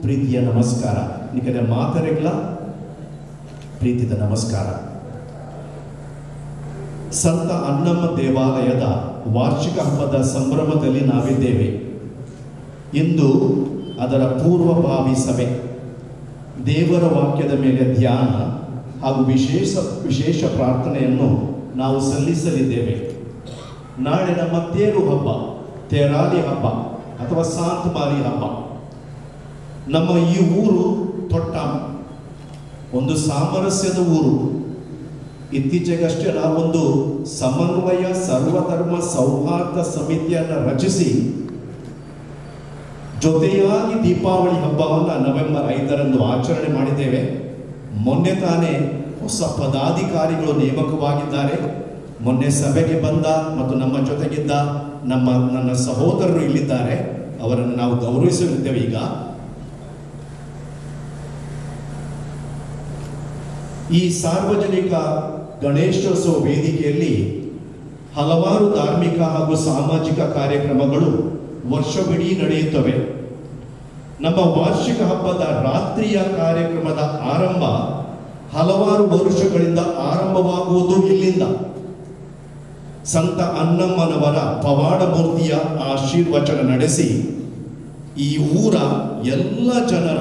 ಪ್ರೀತಿಯ ನಮಸ್ಕಾರ. ನಿಮಗೆ ಮಾತರೆಗ್ಲ ಪ್ರೀತಿದ ನಮಸ್ಕಾರ. ಸಂತ ಅನ್ನಮ್ಮ ದೇವಾಲಯದ ವಾರ್ಷಿಕ ಹಬ್ಬದ ಸಂಭ್ರಮದಲ್ಲಿ ನಾವಿದ್ದೇವೆ. ಇಂದು ಅದರ ಪೂರ್ವಭಾವಿ ಸಭೆ, ದೇವರ ವಾಕ್ಯದ ಮೇಲೆ ಧ್ಯಾನ ಹಾಗೂ ವಿಶೇಷ ಪ್ರಾರ್ಥನೆಯನ್ನು ನಾವು ಸಲ್ಲಿಸಲಿದ್ದೇವೆ. ನಾಳೆ ನಮ್ಮ ತೇರು ಹಬ್ಬ, ತೇರಾಲಿ ಹಬ್ಬ ಅಥವಾ ಸಾಂತಮಾರಿ ಹಬ್ಬ. ನಮ್ಮ ಈ ಊರು ತೊಟ್ಟ ಒಂದು ಸಾಮರಸ್ಯದ ಊರು. ಇತ್ತೀಚೆಗಷ್ಟೇ ನಾವೊಂದು ಸಮನ್ವಯ ಸರ್ವಧರ್ಮ ಸೌಹಾರ್ದ ಸಮಿತಿಯನ್ನು ರಚಿಸಿ ಜೊತೆಯಾಗಿ ದೀಪಾವಳಿ ಹಬ್ಬವನ್ನು ನವೆಂಬರ್ 5ರಂದು ಆಚರಣೆ ಮಾಡಿದ್ದೇವೆ. ಮೊನ್ನೆ ತಾನೇ ಹೊಸ ಪದಾಧಿಕಾರಿಗಳು ನೇಮಕವಾಗಿದ್ದಾರೆ. ಮೊನ್ನೆ ಸಭೆಗೆ ಬಂದ ಮತ್ತು ನಮ್ಮ ಜೊತೆಗಿದ್ದ ನನ್ನ ಸಹೋದರರು ಇಲ್ಲಿದ್ದಾರೆ. ಅವರನ್ನು ನಾವು ಗೌರವಿಸಲಿದ್ದೇವೆ. ಈಗ ಈ ಸಾರ್ವಜನಿಕ ಗಣೇಶೋತ್ಸವ ವೇದಿಕೆಯಲ್ಲಿ ಹಲವಾರು ಧಾರ್ಮಿಕ ಹಾಗೂ ಸಾಮಾಜಿಕ ಕಾರ್ಯಕ್ರಮಗಳು ವರ್ಷವಿಡೀ ನಡೆಯುತ್ತವೆ. ನಮ್ಮ ವಾರ್ಷಿಕ ಹಬ್ಬದ ರಾತ್ರಿಯ ಕಾರ್ಯಕ್ರಮದ ಆರಂಭ ಹಲವಾರು ವರುಷಗಳಿಂದ ಆರಂಭವಾಗುವುದು ಇಲ್ಲಿಂದ. ಸಂತ ಅನ್ನಮ್ಮನವರ ಪವಾಡ ಮೂರ್ತಿಯ ಆಶೀರ್ವಚನ ನಡೆಸಿ ಈ ಊರ ಎಲ್ಲ ಜನರ,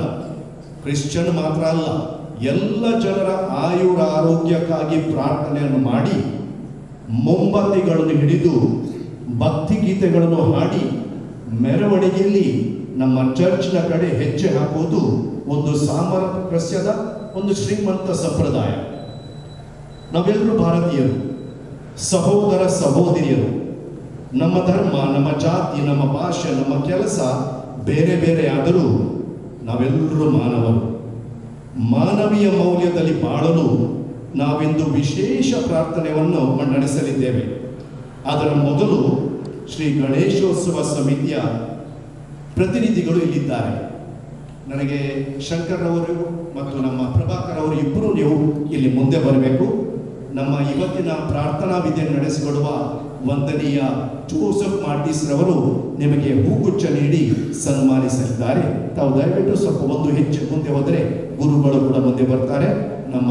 ಕ್ರಿಶ್ಚಿಯನ್ ಮಾತ್ರ ಅಲ್ಲ, ಎಲ್ಲ ಜನರ ಆಯುರ ಆರೋಗ್ಯಕ್ಕಾಗಿ ಪ್ರಾರ್ಥನೆಯನ್ನು ಮಾಡಿ ಮೊಂಬತ್ತಿಗಳನ್ನು ಹಿಡಿದು ಭಕ್ತಿ ಗೀತೆಗಳನ್ನು ಹಾಡಿ ಮೆರವಣಿಗೆಯಲ್ಲಿ ನಮ್ಮ ಚರ್ಚ್ನ ಕಡೆ ಹೆಜ್ಜೆ ಹಾಕುವುದು ಒಂದು ಸಾಮರಸ್ಯದ ಒಂದು ಶ್ರೀಮಂತ ಸಂಪ್ರದಾಯ. ನಾವೆಲ್ಲರೂ ಭಾರತೀಯರು, ಸಹೋದರ ಸಹೋದರಿಯರು. ನಮ್ಮ ಧರ್ಮ, ನಮ್ಮ ಜಾತಿ, ನಮ್ಮ ಭಾಷೆ, ನಮ್ಮ ಕೆಲಸ ಬೇರೆ ಬೇರೆ ಆದರೂ ನಾವೆಲ್ಲರೂ ಮಾನವರು. ಮಾನವೀಯ ಮೌಲ್ಯದಲ್ಲಿ ಬಾಳಲು ನಾವಿಂದು ವಿಶೇಷ ಪ್ರಾರ್ಥನೆಯನ್ನು ನಡೆಸಲಿದ್ದೇವೆ. ಅದರ ಮೊದಲು ಶ್ರೀ ಗಣೇಶೋತ್ಸವ ಸಮಿತಿಯ ಪ್ರತಿನಿಧಿಗಳು ಇಲ್ಲಿದ್ದಾರೆ. ನನಗೆ ಶಂಕರ್ ಅವರು ಮತ್ತು ನಮ್ಮ ಪ್ರಭಾಕರ್ ಅವರು ಇಬ್ಬರು ನೀವು ಇಲ್ಲಿ ಮುಂದೆ ಬರಬೇಕು. ನಮ್ಮ ಇವತ್ತಿನ ಪ್ರಾರ್ಥನಾ ವಿಧಿಯನ್ನು ನಡೆಸಿಕೊಡುವ ವಂದನೀಯ ಜೋಸೆಫ್ ಮಾರ್ಟಿಸ್ ರವರು ನಿಮಗೆ ಹೂಗುಚ್ಛ ನೀಡಿ ಸನ್ಮಾನಿಸಲಿದ್ದಾರೆ. ತಾವು ದಯವಿಟ್ಟು ಸ್ವಲ್ಪ ಒಂದು ಹೆಜ್ಜೆ ಮುಂದೆ ಹೋದರೆ ಗುರುಗಳು ಕೂಡ ಮುಂದೆ ಬರ್ತಾರೆ. ನಮ್ಮ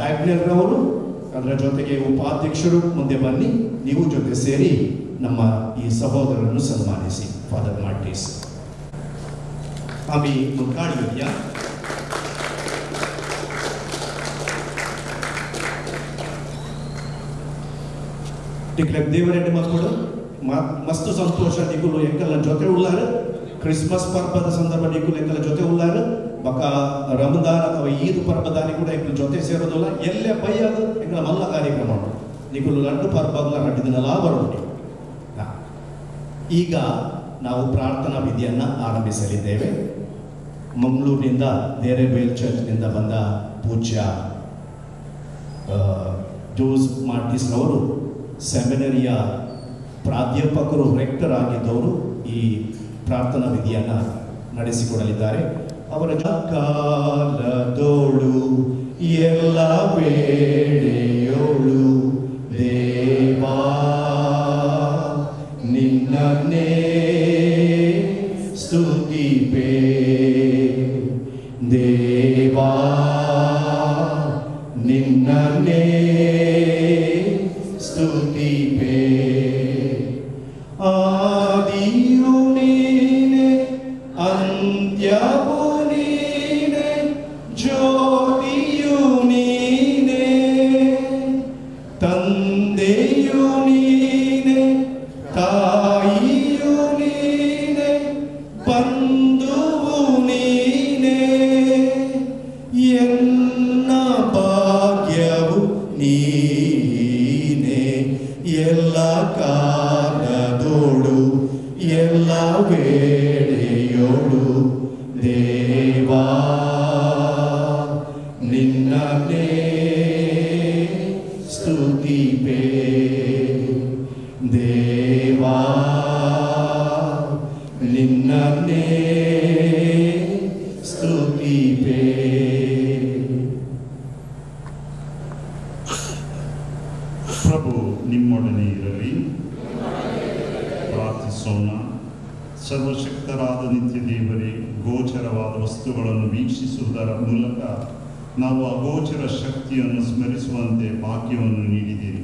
ಆಗ್ನೇರ್ ರವರು, ಅದರ ಜೊತೆಗೆ ಉಪಾಧ್ಯಕ್ಷರು ಮುಂದೆ ಬನ್ನಿ. ನೀವು ಜೊತೆ ಸೇರಿ ನಮ್ಮ ಈ ಸಹೋದರರನ್ನು ಸನ್ಮಾನಿಸಿ. ಫಾದರ್ ಮಾರ್ಟಿಸ್ आम्ही मुखार घेऊया. टिकले देवरेड्डी मಕ್ಕಳು ಮಸ್ತ್ ಸಂತೋಷ ನಿಕುಲು ಎಂಕಲ ಜೊತೆ ಉಳ್ಳಾರ. ಕ್ರಿಸ್ಮಸ್ ಪರ್ವದ ಸಂದರ್ಭ ನಿಕುಲು ಎಂಕಲ ಜೊತೆ ಉಳ್ಳಾರ. ಬಕ ರಮದಾನ್ ಅಥವಾ ಈದ್ ಪರ್ವದಾನಿ ಕೂಡ ಎಂಕಲ ಜೊತೆ ಸೇರೋದಿಲ್ಲ. ಎಲ್ಲೇ ಬೈಯದು ಎಂಕಲ ಮಲ್ಲ ಕಾರ್ಯಕ್ರಮ ನಿಕುಲು ಲಡ್ಡು ಪರ್ವಗಳ ಹಟ್ಟಿದಿನಲ್ಲ ಬರೋದು. ಈಗ ನಾವು ಪ್ರಾರ್ಥನಾ ವಿಧಿಯನ್ನು ಆರಂಭಿಸಲಿದ್ದೇವೆ. ಮಂಗಳೂರಿನಿಂದ ದೇರೆಬೇಲ್ ಚರ್ಚ್ನಿಂದ ಬಂದ ಪೂಜ್ಯ ಜೋಸ್ ಮಾರ್ಟಿಸ್ ರವರು ಸೆಮಿನರಿಯ ಪ್ರಾಧ್ಯಾಪಕರು, ರೆಕ್ಟರ್ ಆಗಿದ್ದವರು ಈ ಪ್ರಾರ್ಥನಾ ವಿಧಿಯನ್ನು ನಡೆಸಿಕೊಡಲಿದ್ದಾರೆ. ಅವರ ಕಾಲದೋಳು ಎಲ್ಲ ವೇಳೆಯೋಳು ದೇವಾ ನಿನ್ನನ್ನೇ ಸ್ತುತಿಪೇ, ದೇವಾ ನಿನ್ನನ್ನೇ ಸ್ತುತಿಪೇ. ಆದಿಯು ನೀನೆ, ಅಂತ್ಯವು ನೀನೆ, ಜ್ಯೋತಿಯು ನೀನೆ, ತಂದೆಯು ನೀನೆ, ತಾಯಿಯು ನೀನೆ, ಬಂಧುವು ನೀನೆ, ಎನ್ನ ಭಾಗ್ಯವು ನೀನೆ. ಎಲ್ಲ ಕಾಲದೋಳು ಎಲ್ಲ ವೇಳೆಯೋಳು ದೇವಾ ನಿನ್ನನ್ನೇ ಸ್ತುತಿಪೇ, ದೇವಾ ನಿನ್ನನ್ನೇ ತಂದೆ ದೇವರೇ, ಗೋಚರವಾದ ವಸ್ತುಗಳನ್ನು ವೀಕ್ಷಿಸುವುದರ ಮೂಲಕ ನಾವು ಅಗೋಚರ ಶಕ್ತಿಯನ್ನು ಸ್ಮರಿಸುವಂತೆ ಭಾಗ್ಯವನ್ನು ನೀಡಿದಿರಿ.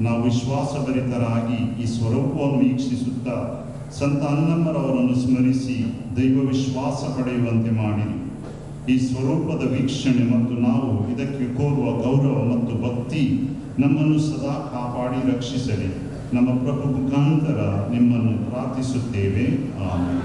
ನಾವು ವಿಶ್ವಾಸಭರಿತರಾಗಿ ಈ ಸ್ವರೂಪವನ್ನು ವೀಕ್ಷಿಸುತ್ತಾ ಸಂತ ಅನ್ನಮ್ಮರವರನ್ನು ಸ್ಮರಿಸಿ ದೈವ ವಿಶ್ವಾಸ ಪಡೆಯುವಂತೆ ಮಾಡಿರಿ. ಈ ಸ್ವರೂಪದ ವೀಕ್ಷಣೆ ಮತ್ತು ನಾವು ಇದಕ್ಕೆ ಕೋರುವ ಗೌರವ ಮತ್ತು ಭಕ್ತಿ ನಮ್ಮನ್ನು ಸದಾ ಕಾಪಾಡಿ ರಕ್ಷಿಸಲಿ. ನಮ್ಮ ಪ್ರಭು ಮುಖಾಂತರ ನಿಮ್ಮನ್ನು ಪ್ರಾರ್ಥಿಸುತ್ತೇವೆ. ಆಮೆನ್.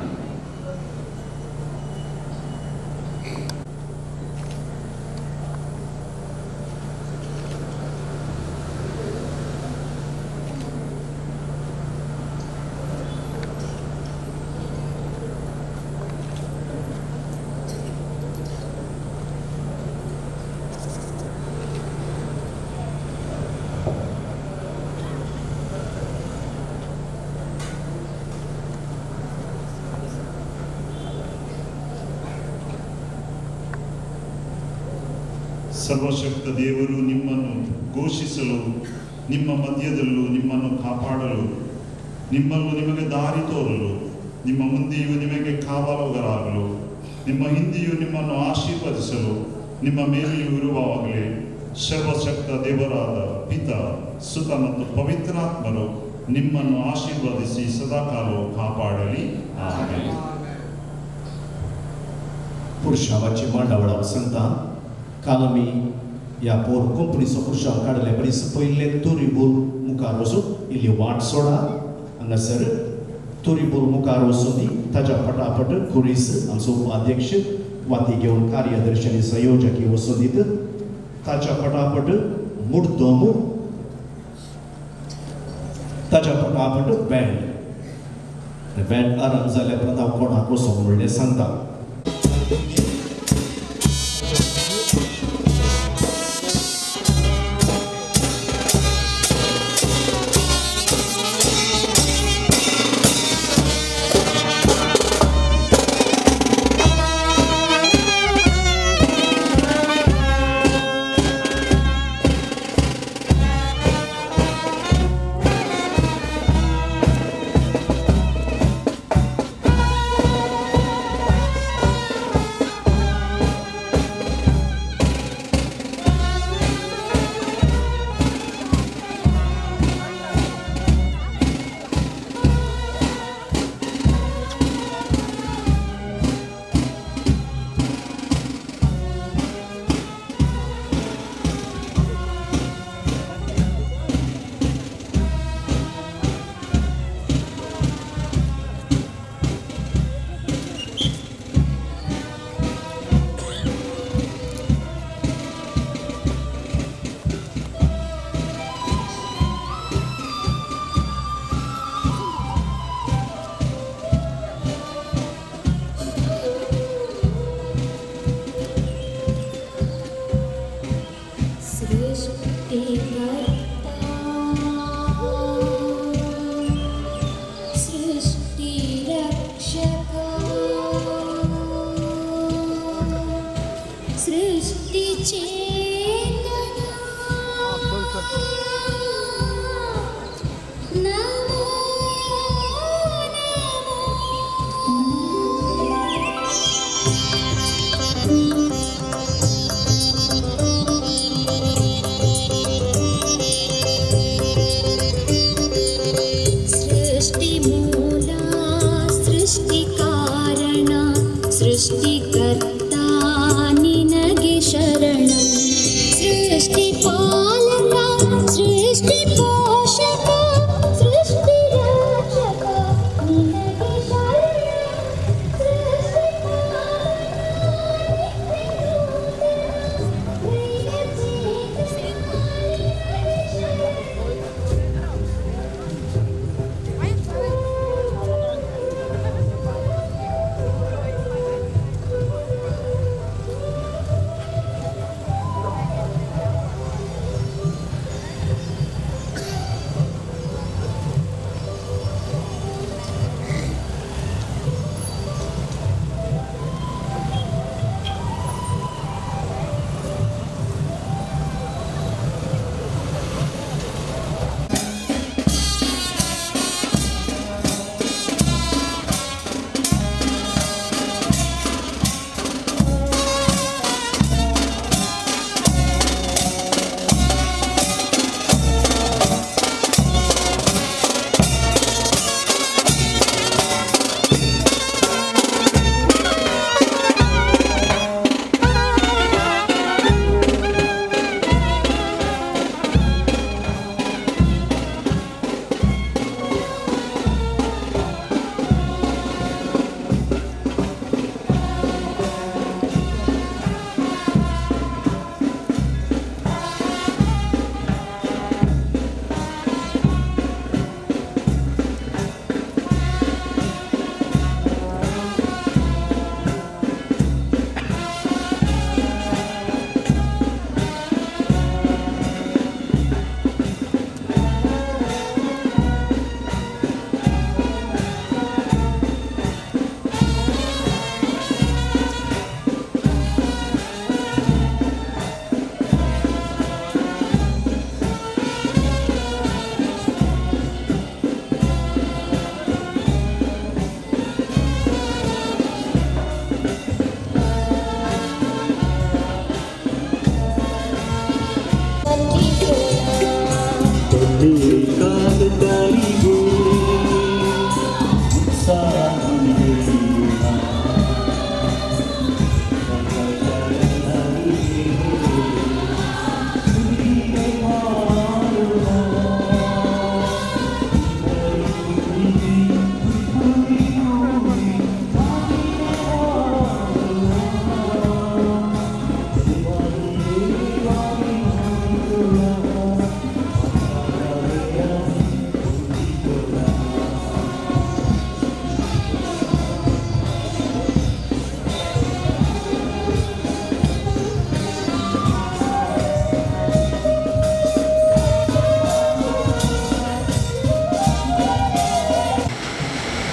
ಸರ್ವಶಕ್ತ ದೇವರು ನಿಮ್ಮನ್ನು ಘೋಷಿಸಲು, ನಿಮ್ಮ ಮಧ್ಯದಲ್ಲೂ ನಿಮ್ಮನ್ನು ಕಾಪಾಡಲು, ನಿಮ್ಮಲ್ಲೂ ನಿಮಗೆ ದಾರಿ ತೋರಲು, ನಿಮ್ಮ ಮುಂದೆಯೂ ನಿಮಗೆ ಕಾವಲುಗಾರರಾಗಲು, ನಿಮ್ಮ ಹಿಂದೆಯೂ ನಿಮ್ಮನ್ನು ಆಶೀರ್ವದಿಸಲು, ನಿಮ್ಮ ಮೇಲೆಯೂ ಇರುವಾಗಲೇ ಸರ್ವಶಕ್ತ ದೇವರಾದ ಪಿತ, ಸುತ ಮತ್ತು ಪವಿತ್ರಾತ್ಮರು ನಿಮ್ಮನ್ನು ಆಶೀರ್ವದಿಸಿ ಸದಾಕಾಲವೂ ಕಾಪಾಡಲಿ. Amen. Purshawaci mandawala santa kalami ya por compromiso pursha kadale bari spoile turibul mukarosu ili watsoda anasar turibul mukarosu di taja patapat kuris also अध्यक्ष वाती घेऊन कार्यदर्शनी संयोजकी वसुदीत ताजा पटापट मुडदोमु ताजा पटापट बँड आराम झाल्या प्रताप कोणाको समोरले सांगता.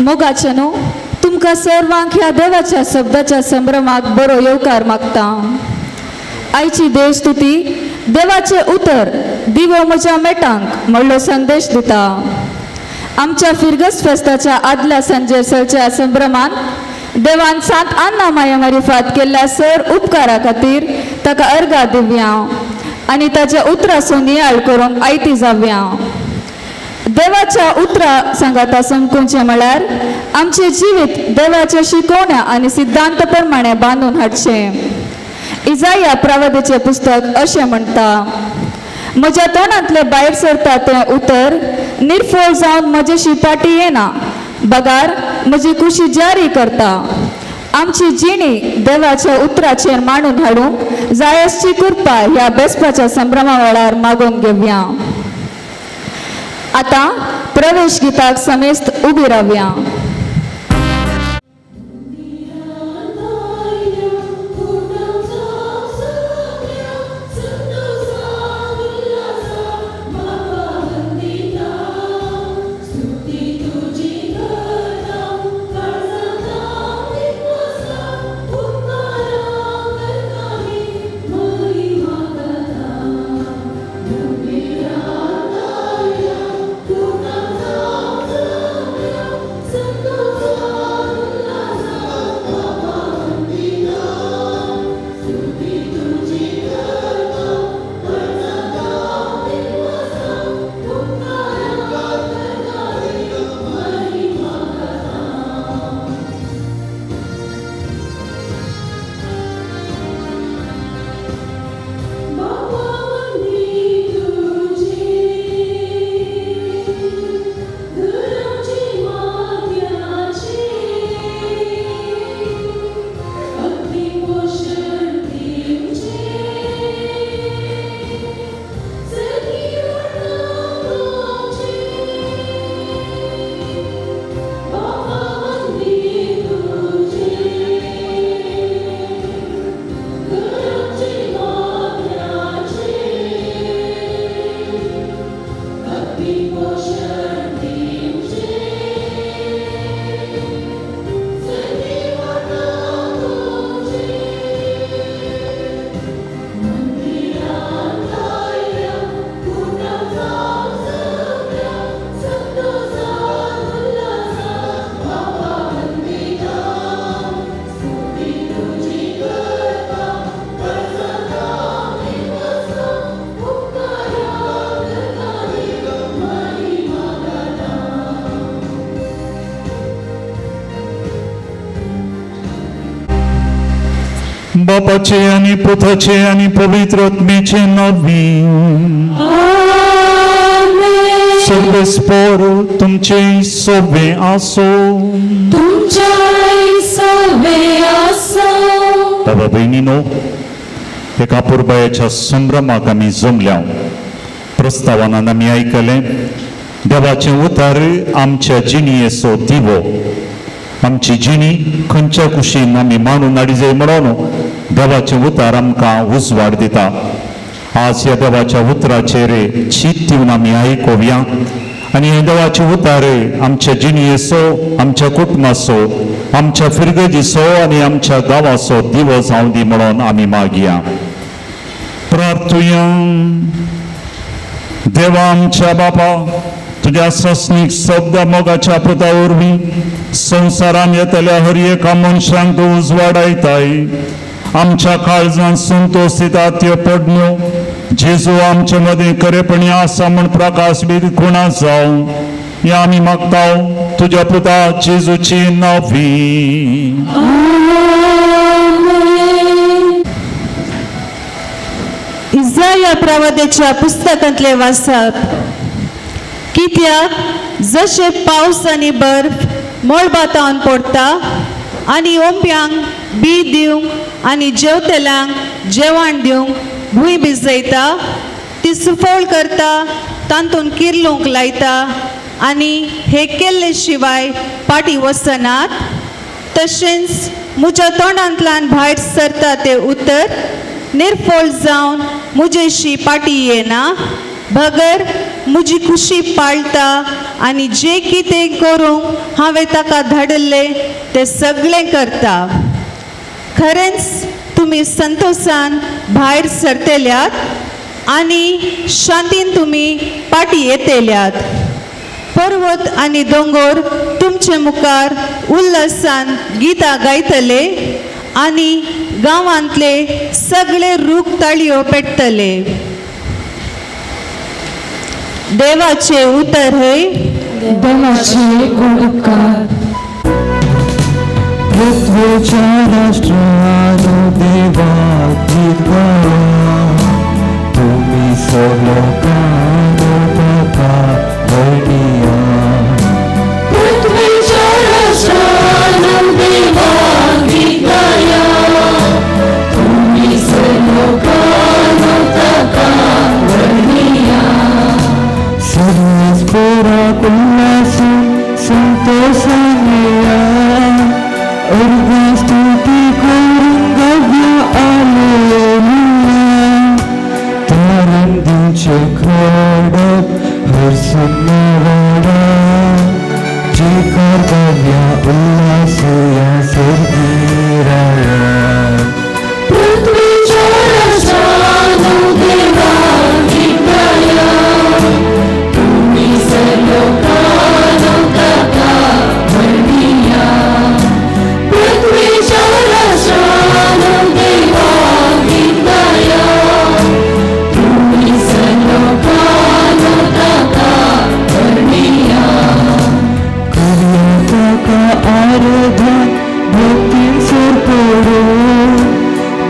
मोगाचे न्हू तुमकां सर्वांक ह्या देवाच्या शब्दाच्या संभ्रमाक बरो येवकार मागता. आयची देवस्तुती देवाचे उतर दिवो म्हज्या मेटांक म्हणलो संदेश दिता. आमच्या फिरगस फेस्ताच्या आदल्या संजेसरच्या संभ्रमान देवान 7 अन्ना माया मारिफात केल्ल्या सर उपकारा खातीर ताका अर्गा दिवया आनी ताच्या उतरासून नियाळ करूंक आयती जावया. देवाच्या उतरा सांगाता समकुंचे म्हळ्यार आमचे जिवीत देवाच्या शिकवण्या आनी सिद्धांत प्रमाणे बांदून हाडचे. इजाया प्रवादीचे पुस्तक अशें म्हणटा, म्हज्या तोंडांतले भायर सरता तें उतर निर्फळ जावन म्हजेशी पाटी येना, बगार म्हजी कुशी जारी करता. आमची जिणी देवाच्या उतराचेर मांडून हाडूंक जायसची कृपा ह्या बेसपाच्या संभ्रमा वेळार मागून घेवया. आता प्रवेश गीताक समेस्त उबी रावया. बापाचे आणि पुताचे आणि पवित्र आत्म्याचे नावी सर्वेस्पर तुमचे सोबे आसो. बाबा बहिणीनो, एका पुरबायाच्या संभ्रमाक आमी जमल्या. प्रस्तावानान आमी आयकले देवाचे उतार आमच्या जिणयेचो दिवो. आमची जिणी खंयच्या कुशीन आमी मांडून हाडी जाय म्हणून देवाचे उतार आमकां उजवाड दिता. आज ह्या देवाच्या उतराचेर चीत दिवन आमी आयकोवया आनी हे देवाचे उतार आमच्या जिणयेचो, आमच्या कुटुंबाचो, आमच्या फिरगजीचो आनी आमच्या गांवाचो दिवो जावं दी म्हणून आमी मागया. प्रार्थुया. देवा आमच्या बापा, तुझ्या सस्नीक शब्द मोगाच्या पुता वरवीं संवसारान येतल्या हर एका मनशांक तूं उजवाडायताय. आमच्या काळजांत संतोषिता त्यो पडण्यो जेजू आमचे मदीं खरेपणी आसा म्हण प्रकाश बी खुणा जावं हें आमी मागता तुज्या पुता जेजूची नांवी. इसाया प्रवादीच्या पुस्तकांतले वाचप. कित्याक जशे पावस आनी बर्फ मळबातावन पडटा आनी ओंप्यांक बी दिवंक आनी जेवतेल्यांक जेवण दिवंक भूंय भिजयता, ती सुफळ करता, तांतून किर्लूंक लायता आनी हे केल्ले शिवाय पाटी वचनात, तशेंच म्हज्या तोंडांतल्यान भायर सरता ते उतर निर्फळ जावन म्हजेशी पाटी येना, भगर म्हजी खुशी पाळटा आनी जे कितें करूंक हांवें ताका धाडले ते सगळें करता. खरेंच तुमी संतोशान भायर सरतेल्यात आनी शांतीन तुमी पाटी येतेल्यात. पर्वत आनी दोंगर तुमचे मुखार उल्हासान गितां गायतले आनी गांवांतले सगळे रूख ताळयो पेटतले. देवाचे उतर है देवाचे गुणकार. पृथ्वीच्या राष्ट्रानो देवाक गीत गाया, तुम्ही सलोकानो ताका वर्णिया. पृथ्वीच्या राष्ट्रानो देवाक गीत गाया, तुम्ही सलोकानो ताका वर्णिया. सर्वच पोराक उल्हासून संतोषाने या, अर्घ्य स्तुती करून गव्य आलेलुया. तारंदीचे खडक हरसून वाडा, जे कर्तव्या उल्हासूया सर्गीरा. पृथ्वीच्या राष्ट्रानो देवाक गीत गाया, तुम्ही सलोकानो ताका वर्णिया. पृथ्वीच्या राष्ट्रानो देवाक गीत गाया, तुम्ही सलोकानो ताका वर्णिया. करूया ताका आराधन भक्तीन सर पडून,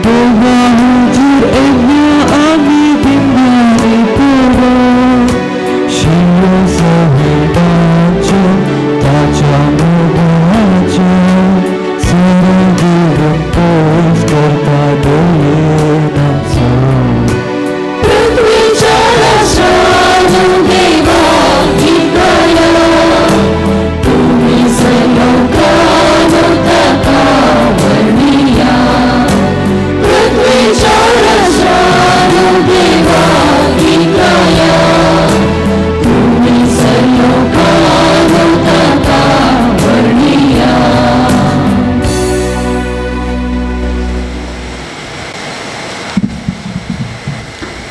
देवा हुजूर येवया आमी बिंबारी पडून. शियो सहेडाच्यो ताच्या मोगाच्यो, सर्गीवन पयस करता दोयेनाचो. पृथ्वीच्या राष्ट्रानो देवाक गीत गाया, तुम्ही सलोकानो ताका वर्णिया. पृथ्वीच्या राष्ट्रानो देवाक गीत गाया, तुम्ही सलोकानो ताका वर्णिया.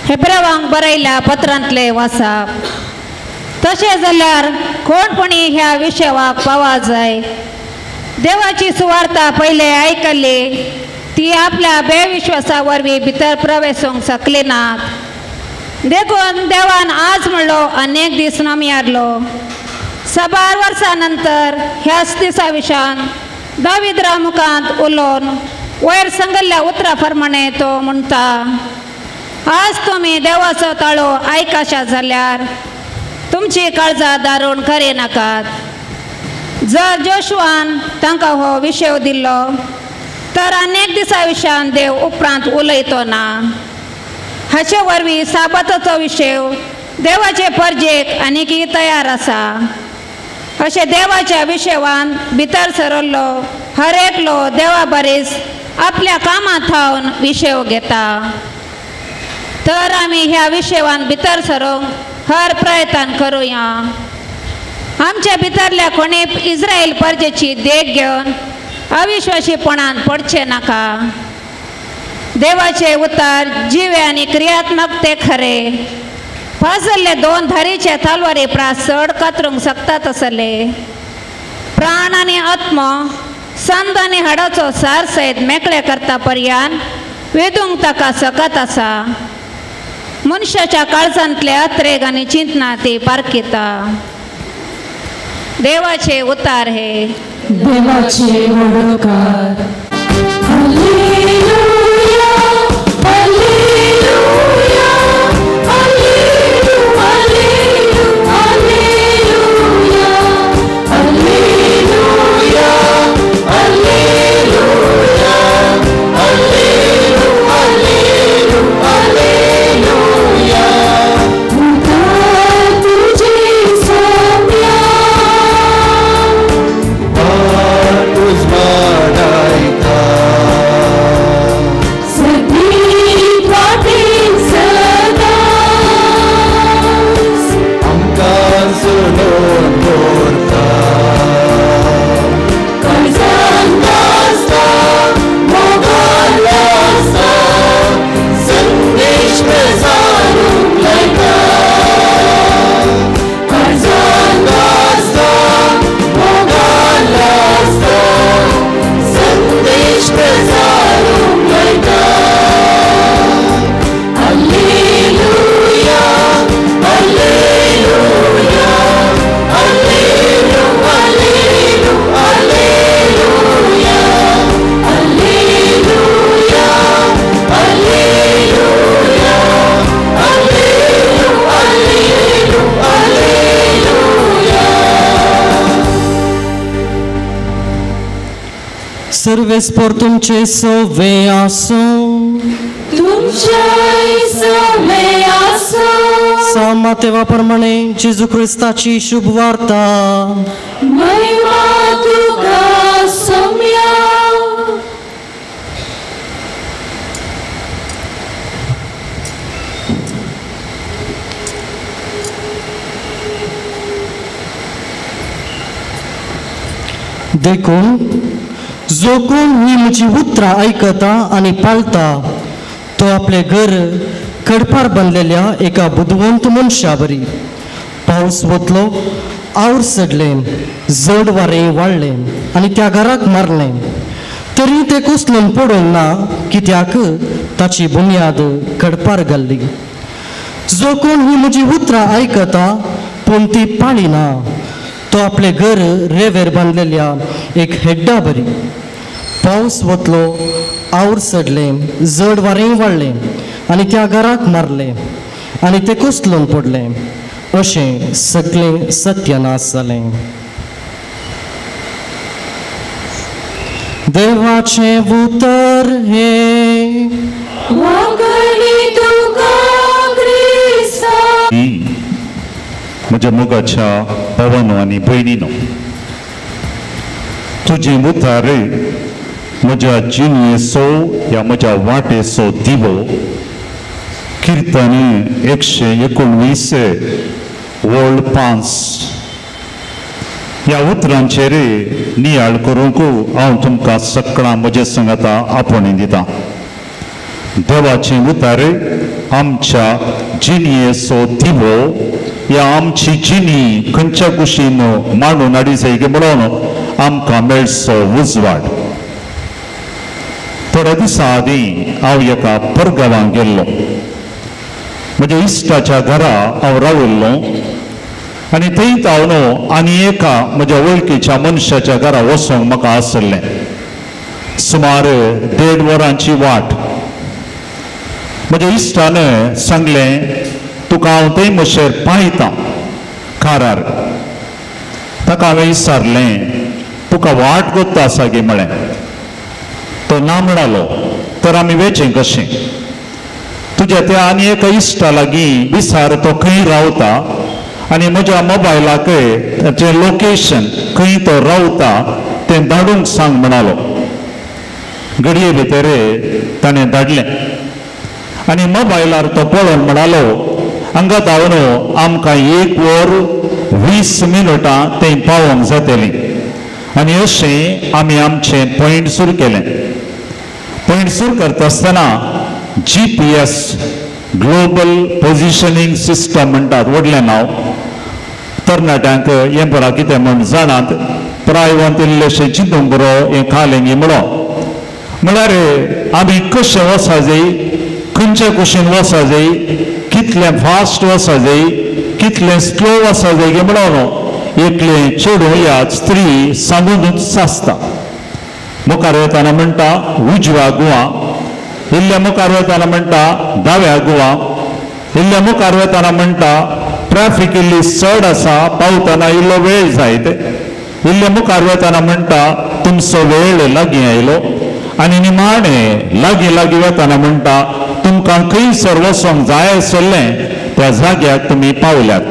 हेब्रेवांक बरयल्या पत्रांतले वाचप. तशें जाल्यार कोणपणी ह्या विशयाक पावा जाय. देवाची सुवार्ता पयले आयकल्ली ती आपल्या बेविश्वासा वरवीं भितर प्रवेशूंक शकली नात. देखून देवान आज म्हणलो अनेक दीस नमियारलो. 10 वर्सां नंतर ह्याच दिसा विशान दाविदरा मुखांत उलोवन वयर सांगल्ल्या उतरा प्रमाणे तो म्हणटा, आज तुम्ही देवाचो ताळो आयकाशा जाल्यार तुमची काळजां दारूण करी नाकात. जर जोशुआन तांकां हो विशय दिल्लो तर अनेक दिसा विशान देव उपरांत उलयतो ना. हाचे वरवीं साबताचो विशय देवाचे परजेक आनीकय तयार आसा. अशें देवाच्या विशयान भितर सरल्लो हर एकलो देवा बरेच आपल्या कामांत थावन विशय घेता. तर आमी ह्या विशयान भितर सरूंक हर प्रयत्न करुया. आमच्या भितरल्या कोणी इस्रायल परजेची देख घेवन अविश्वासीपणान पडचे नाका. देवाचे उतार जिवे आनी क्रियात्मक ते खरे. फासल्ले 2 धारीचे तलवारी प्रास चड कातरूंक शकतात आसले. प्राण आनी आत्मा संद आनी हाडाचो सार सयत मेकळे करता पर्यंत वेदूंक ताका सकत आसा. मनुष्याच्या काळजांतले अत्रेग आनी चिंतना ती पारखिता. देवाचे उतार हे देवाचे वडकार. Hallelujah, hallelujah, hallelujah, hallelujah, hallelujah, hallelujah, hallelujah, hallelujah. उद्धार तुझे सोम्या, तुझ वाडायता सर्वेस्पर तुमचे सवे आसो सामातेवा प्रमाणे जेजू ख्रिस्ताची शुभ वार्ता देखून जो कोण ही म्हजी उतरां ऐकता आणि पाळता तो आपले घर कडपार बांदलेल्या एका बुद्धवंत मनशा बरी पावस वतलो आवर सडलें जड वारें वाडलें आनी त्या घराक मारलें तरी तें कुसलून पडूंक ना कित्याक ताची बुन्याद कडपार घाल्ली जो कोण ही म्हजी उतरां ऐकता पूण ती पाळिना तो आपले घर रेवेर बांदलेल्या एक हेड्डा बरी पावस वतलो आवर सडलें जड वारें वाडलें आनी त्या घराक मारलें आनी तें कुसलून पडलें अशें सगळें सत्यानाश जालें देवाचें उतर हे म्हज्या मोगाच्या भावांनो आनी भयणींनो तुजें उतार म्हज्या जिणयेचो ह्या म्हज्या वाटेचो दिवो कीर्तन 119 वोल्ड 5 ह्या उतरांचेर नियाळ करूंक हांव तुमकां सगळां म्हजे सांगाता आपणे दितां देवाचें उतार आमच्या जिणयेचो दिवो ह्या आमची जिणी खंयच्या कुशीन मांडून हाडिसैके म्हणून आमकां मेळचो उजवाड थोड्या दिसां आदीं हांव एका परगांवांक गेल्लो म्हज्या इश्टाच्या घरा हांव राविल्लो आनी थंयच हांव न्हू आनी एका म्हज्या वळखीच्या मनशाच्या घरा वचूंक म्हाका आसलें सुमार 1.5 वरांची वाट म्हज्या इश्टान सांगलें तुका हांव थंय मातशें पायतां कारार ताका हांवें विचारलें तुका वाट कोत्ता आसा गे म्हळें तो ना म्हणलो तर आमी वेचें कशें तुज्या त्या आनी एका इश्टा लागीं विचार तो खंय रावता आनी म्हज्या मोबायलाक ताचें लोकेशन खंय तो रावता तें धाडूंक सांग म्हणलो घडये भितर ताणें धाडलें आनी मोबायलार तो पळोवन म्हणलो हांगात हांव न्हू आमकां 1 वर 20 मिनटां थंय पावोंक जातलीं आनी अशें आमी आमचें पॉयंट सुरू केलें पॉयंट सुरू करता आसतना GPS ग्लोबल पोजिशनींग सिस्टम म्हणटात व्हडलें नांव तरणाट्यांक हें बरा कितें म्हण जाणात प्रायवान इल्लेशें चिंतूंक बरो हें खालेंगी म्हळ्यार आमी कशें वचा जाय खंयच्या कुशीन वचा जाय कितलें फास्ट वचा जाय कितलें स्लो वचा जाय गे म्हणून एकलें चेडूं ह्या स्त्री सांगूनच आसता मुखार वताना म्हणटा उजव्या गुवा इल्ल्या मुखार वताना म्हणटा दाव्या गुवा इल्ल्या मुखार वताना म्हणटा ट्रॅफिक इल्ली चड आसा पावतना इल्लो वेळ जायत इल्ल्या मुखार वताना म्हणटा तुमचो वेळ लागीं आयलो आनी निमाणें लागीं लागीं वताना म्हणटा तुमकां खंयसर वचोंक जाय आसलें त्या जाग्याक तुमी पावल्यात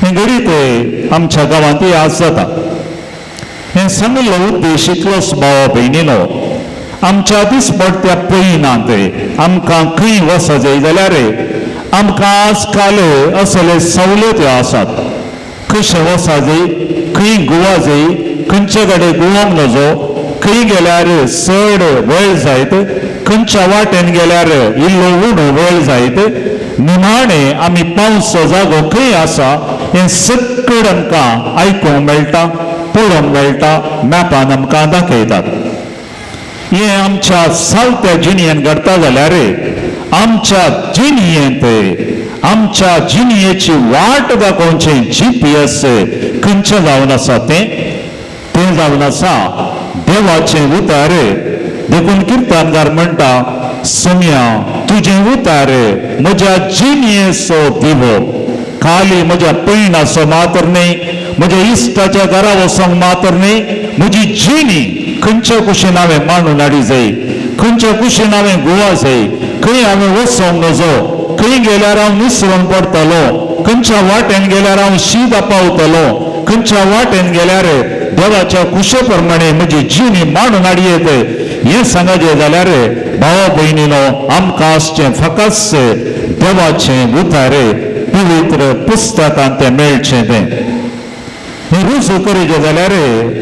हें घडीत आमच्या गांवांत आज जाता हें सांगलो उद्देश इतलोच भावा भयणीनो आमच्या दिसपट्ट्या पयनात आमकां खंय वचा जाय जाल्यार आमकां आजकाल असले सवलती आसात कशें वचा जाय खंय गोवा जाय खंयचे कडेन गोवंक नजो खंय गेल्यार चड वेळ जायत खंयच्या वाटेन गेल्यार इल्लो उणो वेळ जायत निमाणें आमी पावचो जागो खंय आसा हें सगळें आमकां आयकूंक मेळटा पळोवंक मेळटा मॅपान आमकां दाखयतात हें आमच्या सावत्या जिणयेन घडटा जाल्यार आमच्या जिणयेंत आमच्या जिणयेची वाट दाखोवचें GPS खंयचें जावन आसा तें जावन आसा देवाचें उतार देखून किर्तनकार म्हणटा सोम्या तुजें उतार म्हज्या जिणयेचो दिवो खाली म्हज्या पयणाचो मात्र न्ही म्हज्या इश्टाच्या घरा वचोंक मात्र न्ही म्हजी जिणी खंयच्या कुशीन हांवें मांडून हाडी जाय, खंयच्या कुशीन हांवें गोवा जाय, खंय हांवें वचोंक नजो, खंय गेल्यार हांव निसरून पडटलो, खंयच्या वाटेन गेल्यार हांव शीत पावतलो, खंयच्या वाटेन गेल्यार देवाच्या कुशे प्रमाणे म्हजी जिणी मांडून हाडी येत हें सांगचें जाल्यार भावा भयणीनो आमकां आसचें फकत देवाचें उतारे पवित्र पुस्तकांत तें मेळचें तें. हें रुजू करीत जाल्यार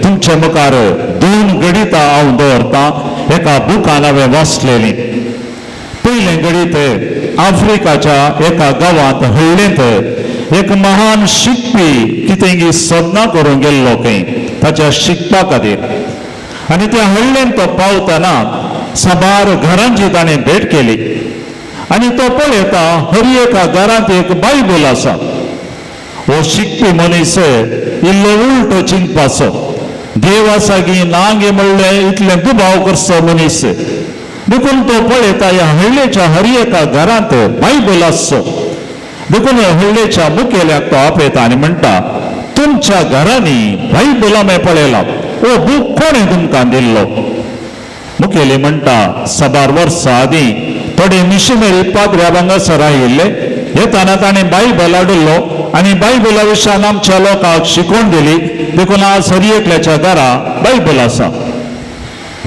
तुमच्या मुखार 2 गणितां हांव दवरतां. एका बुकान हांवें वाचलेलीं. पयलें गणीत आफ्रिकाच्या एका गांवांत हळ्ळेंत एक महान शिकपी कितें सदनां करूंक गेल्लो खंय ताच्या शिकपा खातीर. आनी त्या हळ्ळेंत तो पावतना साबार घरांची ताणें भेट केली. आनी तो पळयता हर एका घरांत एक बायबल आसा. हो शिकपी मनीस इल्लो उलटो चिंतपाचो. देव आसा की ना गे म्हणलें इतलें दुबाव करचो मनीस. देखून तो पळयता ह्या हळ्ळेच्या हर एका घरांत बायबल आसचो. देखून हळ्ळेच्या मुखेल्याक तो आपयता आनी म्हणटा तुमच्या घरांनी बायबल हांवें पळयला, हो बूक कोणें तुमकां दिल्लो? मुखेली म्हणटा साबार वर्सां आदीं थोडे मिशनरी पाद्र्या हांगासर आयिल्ले. येताना ताणें बायबल हाडिल्लो आनी बायबला विशयान आमच्या लोकांक शिकवण दिली. देखून आज हर एकल्याच्या घरा बायबल आसा.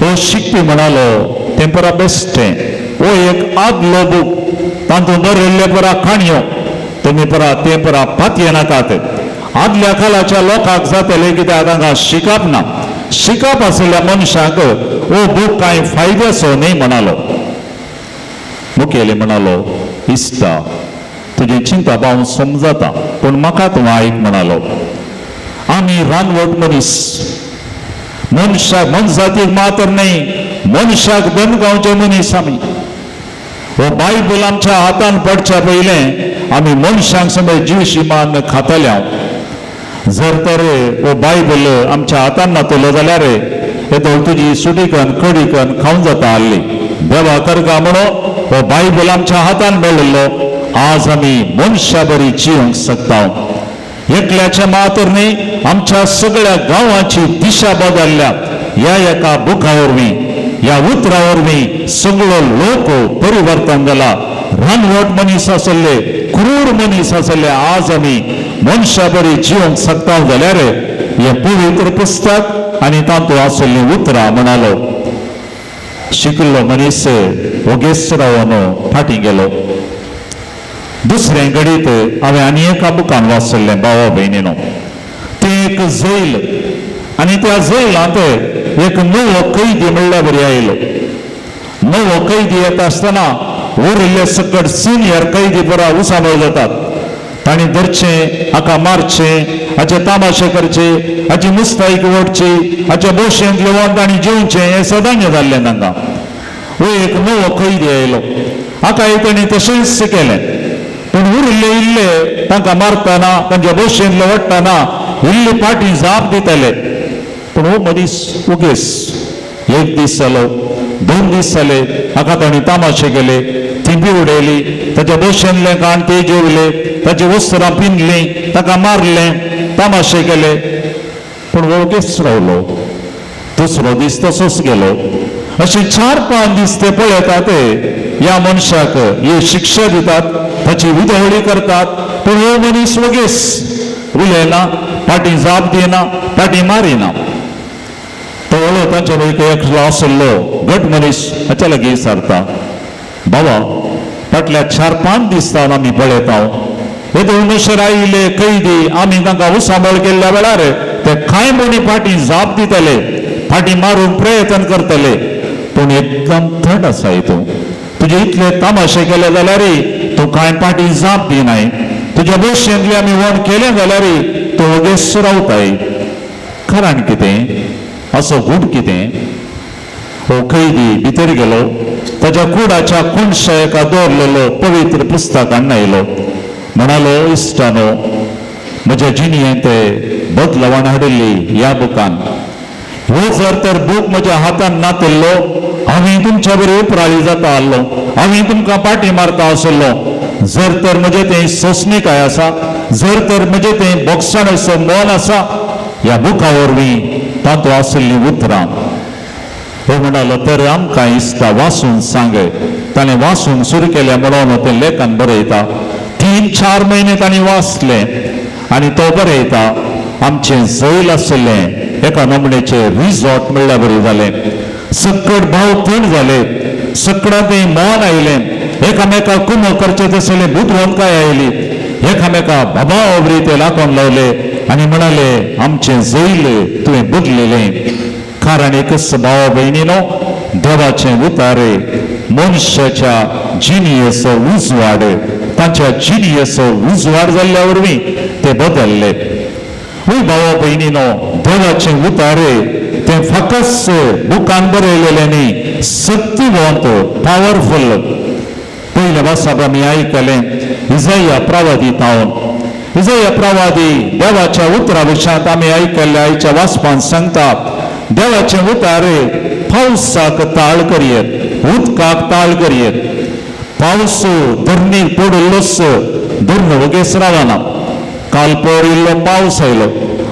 हो शिकपी म्हणालो तें परा बेश्टें. हो एक आदलो बूक, तातूंत बरयल्ले परा काणयो तुमी परा तें परा पातये नाकात. आदल्या काळाच्या लोकांक जातले कित्याक तांकां शिकप ना. शिकप आशिल्ल्या मनशाक हो बूक कांय फायद्याचो न्ही म्हणालो. मुखेली म्हणालो इश्टा तुजी चिंता हांव समजता पूण म्हाका तूं आयक म्हणालो. आमी रानवट मनीस, मनशाक मनजातीक मात्र न्ही मनशाक दनगांवचे मनीस आमी. हो बायबल आमच्या हातान पडच्या पयलें आमी मनशांक समज जीव शिमान खातले. हांव जर तर हो बायबल आमच्या हातान नातलो जाल्यार येतो तुजी सुटीकन कडीकन खावंक जाता आसली. देवा करगा म्हणो हो बायबल आमच्या हातान मेळिल्लो आज आमी मनशा बरी जिवंक शकता. एकल्याचे मात्र न्ही आमच्या सगळ्या गांवांची दिशा बदलल्या ह्या एका बुका वरवीं, ह्या उतरा वरवीं सगळो लोक परिवर्तन जाला. रानवट मनीस आसले, क्रूर मनीस आसले आज आमी मनशा बरी जिवंक शकता जाल्यार हे पवित्र पुस्तक आनी तातूंत आसलेलीं उतरां म्हणालो. शिकिल्लो मनीस ओगेच रावन फाटीं गेलो. दुसरें गणीत हांवें आनी एका बुकान वाचलें भावा भयणीनो. तें एक जैल आनी त्या जैलांत एक नवो कैदी म्हणल्यार बरी आयलो. नवो कैदी येता आसतना उरिल्ले सकट सिनियर कैदी परा उसाबळ जातात. तांणी धरचें, हाका मारचें, हाचे तामाशे करचे, हाची मुस्ताईक ओडची, हाचे बोशेंत येवन तांणी जेवचें हें सदांच जाल्लें तांकां. हो एक नवो कैदी आयलो. हाकाय तांणी तशेंच केलें पूण उरिल्ले इल्ले तांकां मारतना तांच्या बोशेंत ओडटना इल्ली पाटी जाप दिताले. पूण हो मनीस उगेस 1 दीस जालो, 2 दीस जाले, हाका तांणी तामाशे केले, थिंबी उडयली, ताच्या बोशेंतले काण ते जेवले, ताची वस्त्रां पिंजलीं, ताका मारलें, तामाशे केले. पूण हो उगेस रावलो. दुसरो दीस तसोच गेलो. अशे 4-5 दीस ते पळयतात ह्या मनशाक ही शिक्षा दितात, ताची विधवळी करतात. पूण हो मनीस वगेस उलयना, पाटी जाप दिना, पाटी मारिना. तो वळो तांच्या पैकी एकलो आसलो गट मनीस हाच्या लागीं विचारता बाबा फाटल्या 4-5 दीस जावन आमी पळयता हे दोन मशर आयिल्ले कैदी आमी तांकां उसांबळ केल्ल्या वेळार ते कांय म्हणी फाटी जाप दितले, फाटी मारूंक प्रयत्न करतले. पूण एकदम थंड आसा हितून. तुजे इतले तामाशे केले जाल्यारय तूं कांय फाटी जाप दिनाय. तुज्या बोशेंतले आमी वण केलें जाल्यारय तूं ओगेच रावताय. कारण कितें? असो गूढ कितें? हो कैदी भितर गेलो. ताच्या कुडाच्या कोणशा एका दवरलेलो पवित्र पुस्तकान आयलो. म्हणालो इश्टानो म्हज्या जिणयेंत बदलावण हाडिल्ली ह्या बुकान. हो जर तर बूक म्हज्या हातान नातिल्लो हांवें तुमच्या बरी उपराळी जाता आसलो, हांवें तुमकां पाटी मारता आसलो. जर तर म्हणजे ते सोसणेकाय आसा, जर तर म्हणजे ते बोगसाणेचो मोल आसा, ह्या बुका वरवीं तातूंत आशिल्लीं उतरां हो म्हणटालो तर आमकां दिसता वाचून सांगय. ताणें वाचूंक सुरू केलें म्हणून तें लेखन बरयता. 3-4 म्हयने ताणें वाचलें आनी तो बरयता आमचें जैल आशिल्लें एका नमणेचें रिजॉर्ट म्हणल्यार बरें जालें. सकट भाव थंड जाले, सकडांतय मन आयलें, एकामेकाक कुमो करचे तसलें बुदवंतकाय आयली, एकामेकाक बाबा ओबरी ते लागून लावले आनी म्हणाले आमचें जैल तुवें बदलिलें. कारण एकच भावा भयणीनो, देवाचें उतारे मनशाच्या जिणयेचो उजवाड, तांच्या जिणयेचो उजवाड जाल्ल्या वरवीं ते बदलले. वय भावा भयणीनो, देवाचें उतारे ते फकत बुकान बरयलेलें न्ही, सत्यवंत पॉवरफुल. पयल्या वर्साक आमी आयकलें इसाया प्रवादितावन. इसाया प्रवादी देवाच्या उतरा विशयांत आमी आयकल्ले आयच्या वाचपान सांगता देवाचें उतारे पावसाक ताळ करयेत, उदकाक ताळ करयेत. पावस धरणीर पडुल्लोच धरण वगेस रावना. काल पडिल्लो पावस आयलो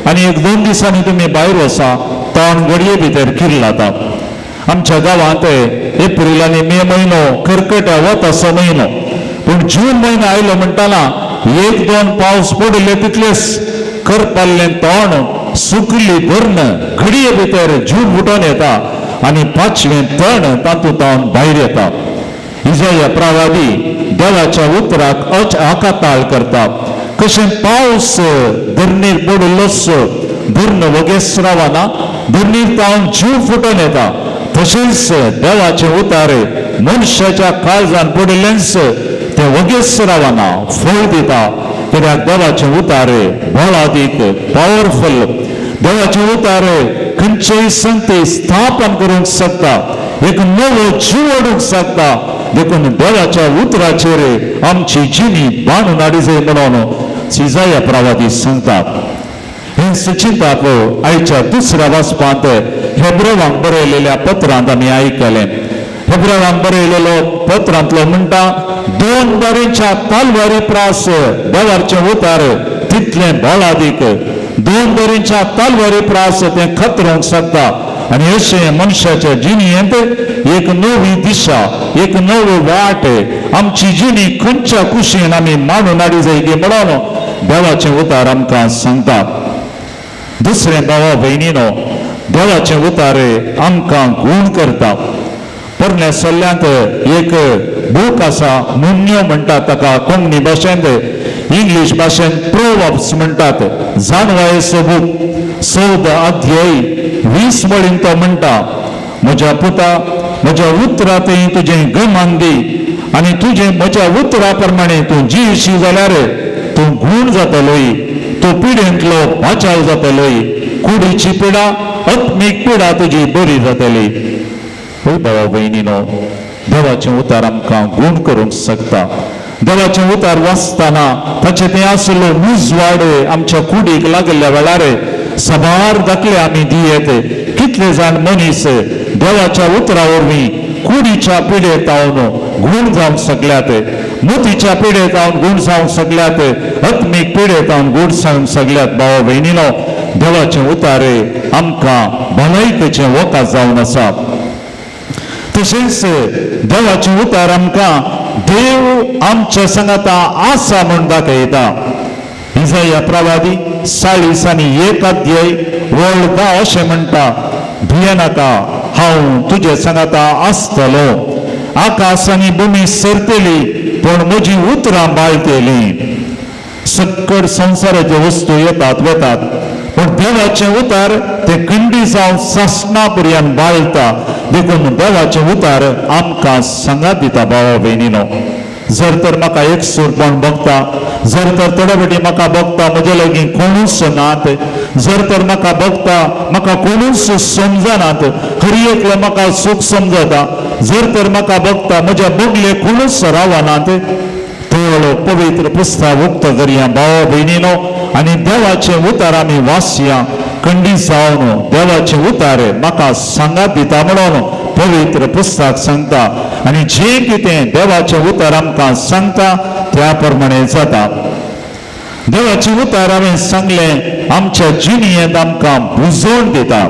आनी 1-2 दिसांनी तुमी भायर वचा तोंड घडये भितर किल्लाता. आमच्या गांवांत एप्रील आनी मे म्हयनो कर्कट वत असो म्हयनो, पूण जून म्हयनो आयलो म्हणटाना 1-2 पावस पडिल्ले तितलेच करपाल्लें तोंड सुकली धरण घडये भितर जून उठोन येता आनी 5वें तण तातूंत भायर येता. इसाया प्रवादी देवाच्या उतराक आकाताळ करता. कशें पावस धरणीर पडिल्लोच धरण वगेस रावना, धरणीर तावन जीव फुटोन येता, तशेंच देवाचें उतारे मनशाच्या काळजान पडिल्लेंच ते वगेस रावना, फळ दिता. कित्याक देवाचें उतारे बळादीक पॉवरफुल. देवाचें उतारे खंयचेय संती स्थापन करूंक शकता, एक नवो जीव ओडूंक शकता. देखून देवाच्या उतराचेर आमची जिणी बांदून हाडी जाय म्हणून इसाया प्रवादी सांगता. हे सचिंताक आयच्या दुसऱ्या वाचपांत हेब्रेवांक बरयलेल्या पत्रांत आमी आयकलें. हेब्रेवांक बरयलेलो पत्रांतलो म्हणटा 2 बरेच्या तालवारी प्रास देवाचें उतार तितलें बळादीक. 2 बरेच्या तालवारी प्रास तें खतरूंक शकता आनी अशें मनशाच्या जिणयेंत एक नवी दिशा, एक नवी वाट आमची जिणी खंयच्या कुशीन आमी मांडून हाडी जाय गे म्हणून देवाचें उतार आमकां सांगता. दुसरें भावा भयणीनो, देवाचें उतारे आमकां गूण करता. पोरण्या सल्ल्यांत एक बूक आसा, मुन्यो म्हणटात ताका कोंकणी भाशेंत, इंग्लीश भाशेंत प्रोवर्ब्स म्हणटात. जाणवायेचो बूक 14 अध्याय 20 वळीन तो म्हणटा म्हज्या पुता, म्हज्या उतरांतय तुजें गमान दी आनी तुजें म्हज्या उतरा प्रमाणे तूं जीवशी जाल्यार तूं गूण जातलोय, तूं पिडेंतलो बाचाव जातलोय, कुडीची पिडा आत्मीक पिडा तुजी बरी जातली. हय भावा भयणीनो, देवाचें उतार आमकां गूण करूंक शकता. देवाचें उतार वाचतना ताचें तें आसलो उजवाड आमच्या कुडीक लागल्या वेळार सबार दाखले आमी दियेत. कितले जाण मनीस देवाच्या उतरा वरवीं कुडीच्या पिडेंत हांवन गूण जावंक शकल्यात, मोतीच्या पिडेंत हांवन गूण जावंक शकल्यात, आत्मीक पिडेंत हांवन गूण जावंक शकल्यात. भावा भयणीनो, देवाचें उतारे आमकां भलायकेचें वखद जावन आसा. तशेंच देवाचें उतार आमकां देव आमच्या संगता आसा म्हूण दाखयता. इसाया प्रवादी 40 आनी 1 अध्याय 10 अशें म्हणटा भियेनाका, हांव तुजे संगता आसतलो. आकाश आनी भुमी सरतली पूण म्हजी उतरां बाळटलीं. सकट संवसाराच्यो वस्तू येतात वतात पूण देवाचें उतार ते खंडी जावन सासणा पर्यंत बाळटा. देखून देवाचें उतार आमकां सांगात दिता. भावा भयणीनो, जर तर म्हाका एकसूरपण भोगता, जर तर थोडे फावटी म्हाका भोगता म्हजे लागीं कोणूच नात, जर तर म्हाका भोगता म्हाका कोणूच समजनात, खरी एकलो म्हाका सूख समजता, जर तर म्हाका भोगता म्हज्या बोगले कोणूच रावनात, तो पवित्र पुस्तक उक्त करया. भावा भयणीनो, आनी देवाचें उतार आमी वाचया. खंडी जावन देवाचें उतार म्हाका सांगात दिता म्हणून पवित्र पुस्तक सांगता. आनी जें कितें देवाचें उतार आमकां सांगता त्या प्रमाणे जाता. देवाची उतार हांवें सांगलें आमच्या जिणेंत आमकां बुजोवन दिता.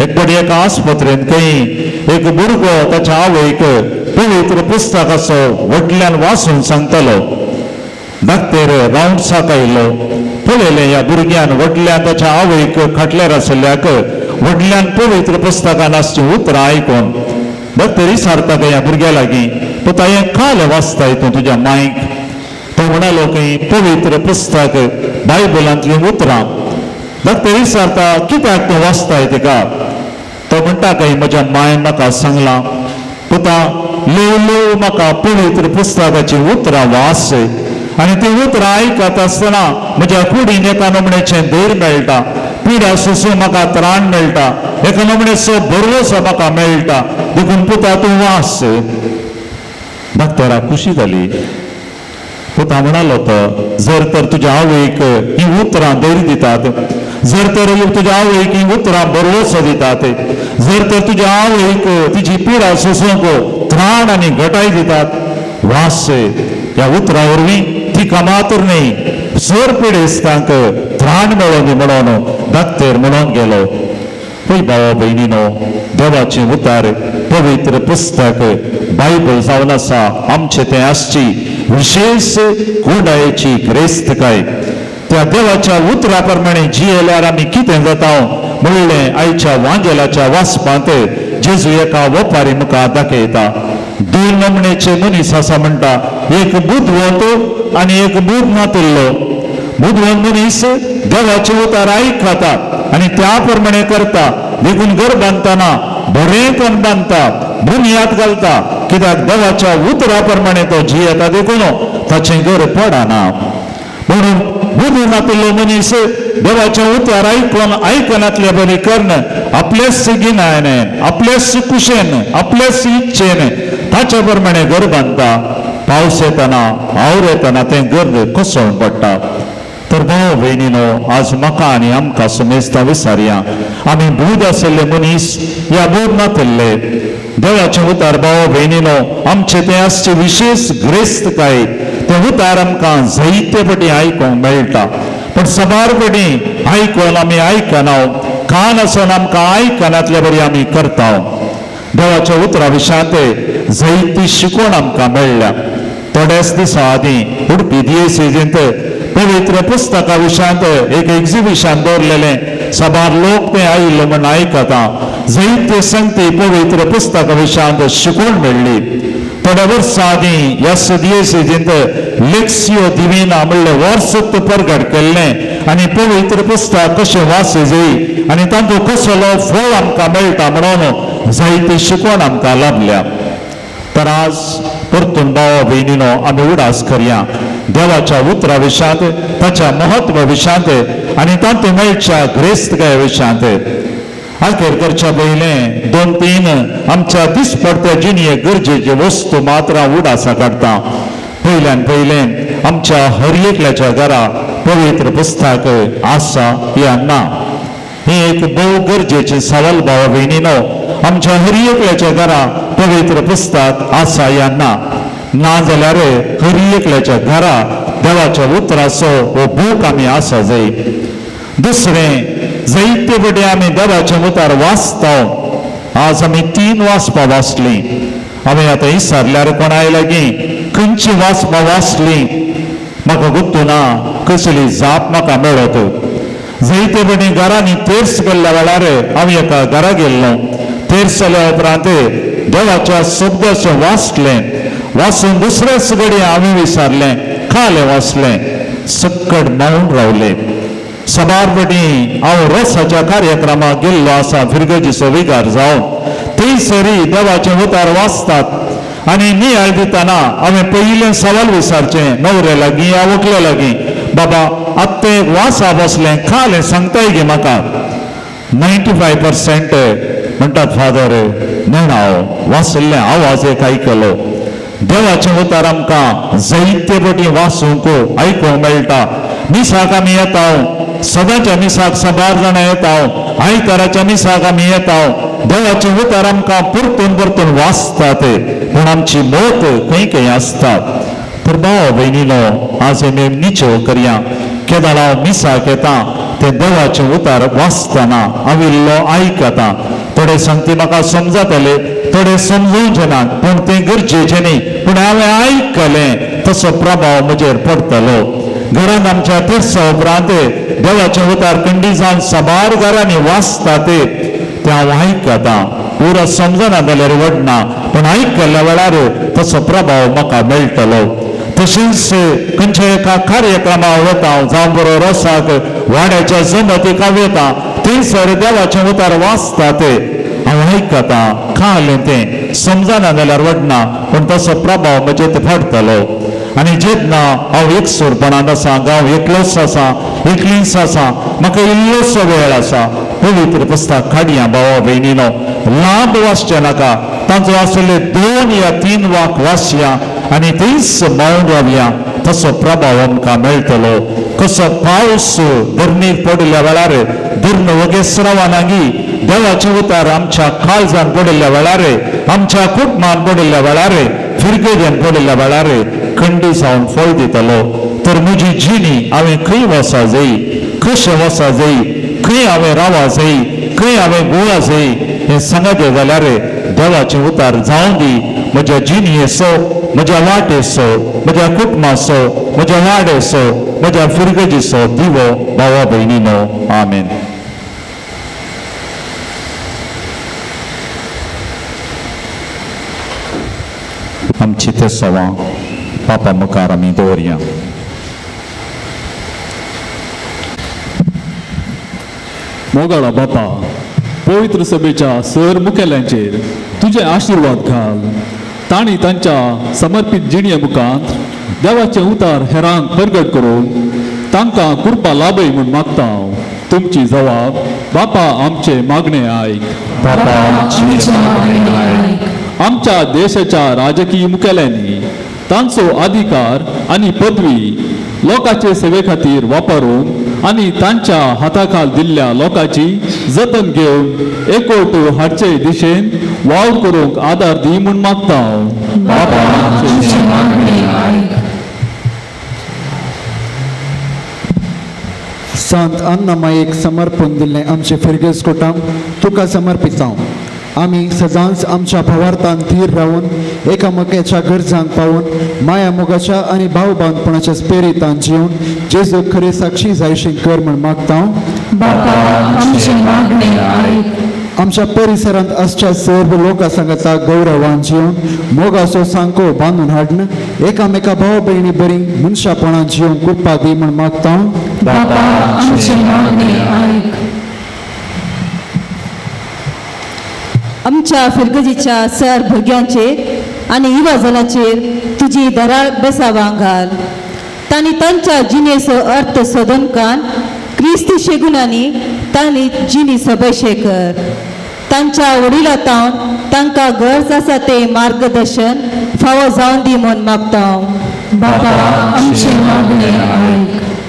एक बडी एका आस्पत्रेंत खंय एक भुरगो ताच्या आवयक पवित्र पुस्तकाचो व्हडल्यान वाचून सांगतालो. धाकटेर रावंडसाक आयलो. पळयलें ह्या भुरग्यान व्हडल्यान ताच्या आवयक खाटल्यार आशिल्ल्याक व्हडल्यान पवित्र पुस्तकान आसची उतरां आयकून धाकटेर विचारता ह्या भुरग्या लागीं पुता हें काल वाचता हितून तुज्या मांयक. तो म्हणालो खंय पवित्र पुस्तक बायबलांतलीं उतरां. धाकटेर विचारता कित्याक तूं वाचताय तिका. तो म्हणटा खंय म्हज्या मायन म्हाका सांगलां पुता ल्हव ल्हव म्हाका पवित्र पुस्तकाची उतरां वाच आनी ती उतरां आयकत आसतना म्हज्या कुडीन एका नमणेचें धैर्य मेळटा. पिड्या सुसून म्हाका त्राण मेळटा. एका नमणेचो भरवसो म्हाका मेळटा. देखून पुता तूं वाच. धाकटेराक खुशी जाली. पुता म्हणालो तो जर तर तुज्या आवयक ही उतरां धैर्य दितात, जर तर तुज्या आवयक ही उतरां बरवसो दितात, जर तर तुज्या आवयक तिची पिडा सोसूंक त्राण आनी घटाय दितात, वास ह्या उतरां वरवीं तिका मात्र न्ही जर पिडेस्तांक त्राण मेळोनी म्हणून धाकटेर म्हणून गेलो. पळय भावा भयणीनो, देवाचें उतार पवित्र पुस्तक बायबल जावन आसा आमचें तें आसची विशेष कुंडायेची क्रेस्तकाय. त्या देवाच्या उतरा प्रमाणे जियेल्यार आमी कितें जाता म्हणलें आयच्या वांजेलाच्या वाचपांत जेजू एका वेपारी मुखार दाखयता. दोन नमणेचे मनीस आसा म्हणटा, एक बुद्धवंत आनी एक बुध नातिल्लो. बुद्धवंत मनीस देवाचे उतार आयकता आनी त्या प्रमाणे करता. देखून घर बांदतना बरें करून बांदता, बुनयाद घालता, कित्याक देवाच्या उतरा प्रमाणे तो जियेता. देखून ताचें घर पडना. म्हणून बुध नातिल्लो मनीस देवाच्या उतार आयकून आयकनातले बरी कर्ण आपलेच गिन्यान, आपलेच कुशेन, आपलेच इच्छेन ताच्या प्रमाणे घर बांदता. पावस येतना हांव येतना तें घर कोसळून पडटा. तर भाव भयणीनो, आज म्हाका आनी आमकां समेस्ता विचारया, आमी बुध आशिल्ले मनीस या बुध नातिल्ले. देवाचें उतार भाव भयणीनो आमचें तें आसचें विशेष ग्रेस्तकाय. तें उतार आमकां जायते फावटी आयकूंक मेळटा, पण सबार फावटी आयकून आमी आयकना, कान आसून आमकां आयकनातले बरी आमी करता. देवाच्या उतरा विशयांत जायती शिकवण आमकां मेळ्ळ्या. थोडेच दिसा आदीं उडपी दियेसीजींत पवित्र पुस्तका विशयांत एक एग्जिबिशन दवरलेलें. सबार लोक तें आयिल्लो म्हण आयकता. जायते संगती पवित्र पुस्तका विशयांत शिकवण मेळ्ळी. थोड्या वर्सां आदीं ह्या दियेसीजींत लेक्सियो दिविना म्हणलें वर्सुक्त परगट केल्लें आनी पवित्र पुस्तक कशें वाचूं जाय आनी तातूंत कसलो फळ आमकां मेळटा म्हणून जायती शिकवण आमकां लाभल्या. तर आज परतून भावा भयणीनो आमी उडास करया देवाच्या उतरा विशयांत, ताच्या महत्व विशयांत आनी तातूंत मेळच्या ग्रेस्तकाये विशयांत. आखेर करच्या पयलें 2-3 आमच्या दिसपडट्या जिणेक गरजेचे वस्तू मात्र उडासा काडटा. पयल्यान पयलें आमच्या हर एकल्याच्या घरा पवित्र पुस्तक आसा या ना, ही एक भोव गरजेची सवाल भावा भयणीनो. आमच्या हर एकल्याच्या घरा पवित्र पुस्तक आसा या ना, ना जाल्यार हर एकल्याच्या घरा देवाच्या उतराचो हो बूक आमी आसा जाय. दुसरें, जायते फावटी आमी देवाचें उतार वाचता. आज आमी 3 वाचपां वाचलीं. हांवें आतां विचारल्यार कोणाय लागीं खंयची वाचपां वाचलीं म्हाका गुर्तू ना, कसली जाप म्हाका मेळत. जायते फावटी घरांनी तेर्स केल्ल्या वेळार हांव एका घरा गेल्लो. तेर्स जाल्या उपरांत देवाच्या शब्दाचें वाचलें. वाचून दुसऱ्याच घडये हांवें विचारलें, खालें वाचलें, सक्कड मौन रावलें. सबार फावटी हांव रसाच्या कार्यक्रमाक गेल्लो आसा फिरगजीचो विकार जावन. थंयसरी देवाचें उतार वाचतात आनी नियाळ दितना हांवें पयलें सवाल विचारचें न्हवरे लागीं या व्हंकले लागीं, बाबा आतां तें वाचा बसलें, खालें सांगताय गे म्हाका. 95% म्हणटात फादर न्हय, हांव वाचल्लें, आवाज एक आयकलो. देवाचें उतार आमकां जायते फावटी वाचूंक आयकूंक मेळटा. मिसाक आमी येता, सदांच्या मिसाक सबार जाणां येता, आयताराच्या मिसाक आमी येता. देवाचें उतार आमकां परतून परतून वाचतात, पूण आमची मोत खंय खंय आसता. तर भाव बहिणीनो आज आमी निचो करया केदाळ मिसाक येता ते देवाचे उतार वाचतना हांविल्लो आयकता थोडे सांगते म्हाका समजतले थोडे समजूंचे ना पूण ते गरजेचे न्ही पूण हांवें आयकलें तसो प्रभाव म्हजेर पडटलो घरांत आमच्या तिरसा उपरांत देवाचे उतार कंडिजान साबार घरांनी वाचता ते हांव आयकता पुरो समजना जाल्यार व्हडना पूण आयकल्ल्या वेळार तसो प्रभाव म्हाका मेळटलो तशेंच खंयच्या एका कार्यक्रमाक वता जावं बरो रसाक वाड्याच्या जमतीक वता थंयसर देवाचें उतार वाचता ते हांव आयकता खालें तें समजना जाल्यार व्हडना पूण तसो प्रभाव म्हजेर पडटलो आनी जेन्ना हांव एकसुरपणांत आसा हांव एकलोच आसा एकलीच आसा म्हाका इल्लोसो वेळ आसा पवित्र पुस्तक काडया भावा भयणीनो लांब वाचचें नाका तांचो आसले 2 या 3 वाक वाचया आनी थंयच मौन रावया तसो प्रभाव आमकां मेळटलो कसो पावस धरणीर पडिल्ल्या वेळार धरण वगेसरावानागी देवाचे उतार आमच्या काळजान पडिल्ल्या वेळार आमच्या कुटुंबान पडिल्ल्या वेळार फिरगेन पडिल्ल्या वेळार खंडी जावन फळ दितलो तर म्हजी जिणी हांवें खंय वचा जायी कशें वचा जायी खंय हांवें रावा जायी खंय हांवें गोळा जायी हें सांगत जाल्यार देवाचें उतार जावं दी म्हज्या जिणयेचो म्हज्या वाटेचो म्हज्या कुटुंबाचो म्हज्या वाड्याचो म्हज्या फिरगेचो दिवो भावा भयणीनो आमेन. आमची ते सवां बापा मुखार आमी दवरया. मोगाळा बापा पवित्र सभेच्या सर मुखेल्यांचेर तुझे आशीर्वाद घाल तांणी तांच्या समर्पित जिणये मुखांत देवाचे उतार हेरांक प्रगट करून तांकां कृपा लाभय म्हूण मागता. तुमची जबाब बापा आमचे मागणे आयक. आमच्या देशाच्या राजकीय मुखेल्यांनी तांचो अधिकार आनी पदवी लोकांचे सेवे खातीर वापरून आनी तांच्या हाताखाल दिल्ल्या लोकांची जतन घेवन एकवट हाडचे दिशेन वावर करूंक आदार दी म्हूण मागता. संत अन्नमायेक समर्पण दिल्लें आमचे फिरगेज कोटांक तुका समर्पिता. आमी सदांच आमच्या भावार्थान थीर रावन एकामेकाच्या गरजांक पावून माया मोगाच्या आनी भाव बांदपणाच्या स्पिरितान जिवन जेजू खरे साक्षी जायशें कर म्हूण मागता. आमच्या परिसरांत आसच्या सर्व लोकां सांगता गौरवान जिवन मोगाचो सांको बांदून हाडन एकामेका भाव भयणी बरी मनशापणान जिवन कृपा दी म्हूण मागता. आमच्या फिरगजीच्या सर भुरग्यांचेर आनी युवाजनांचेर तुजी दराळ बेसावांक घाल. तांणी तांच्या जिणेचो अर्थ सोदून कान क्रिस्ती शेगुणांनी तांणी जिणी सबयशे कर. तांच्या वडिलांतावन तांकां गरज आसा ते मार्गदर्शन फावो जावन दी म्हूण मागता.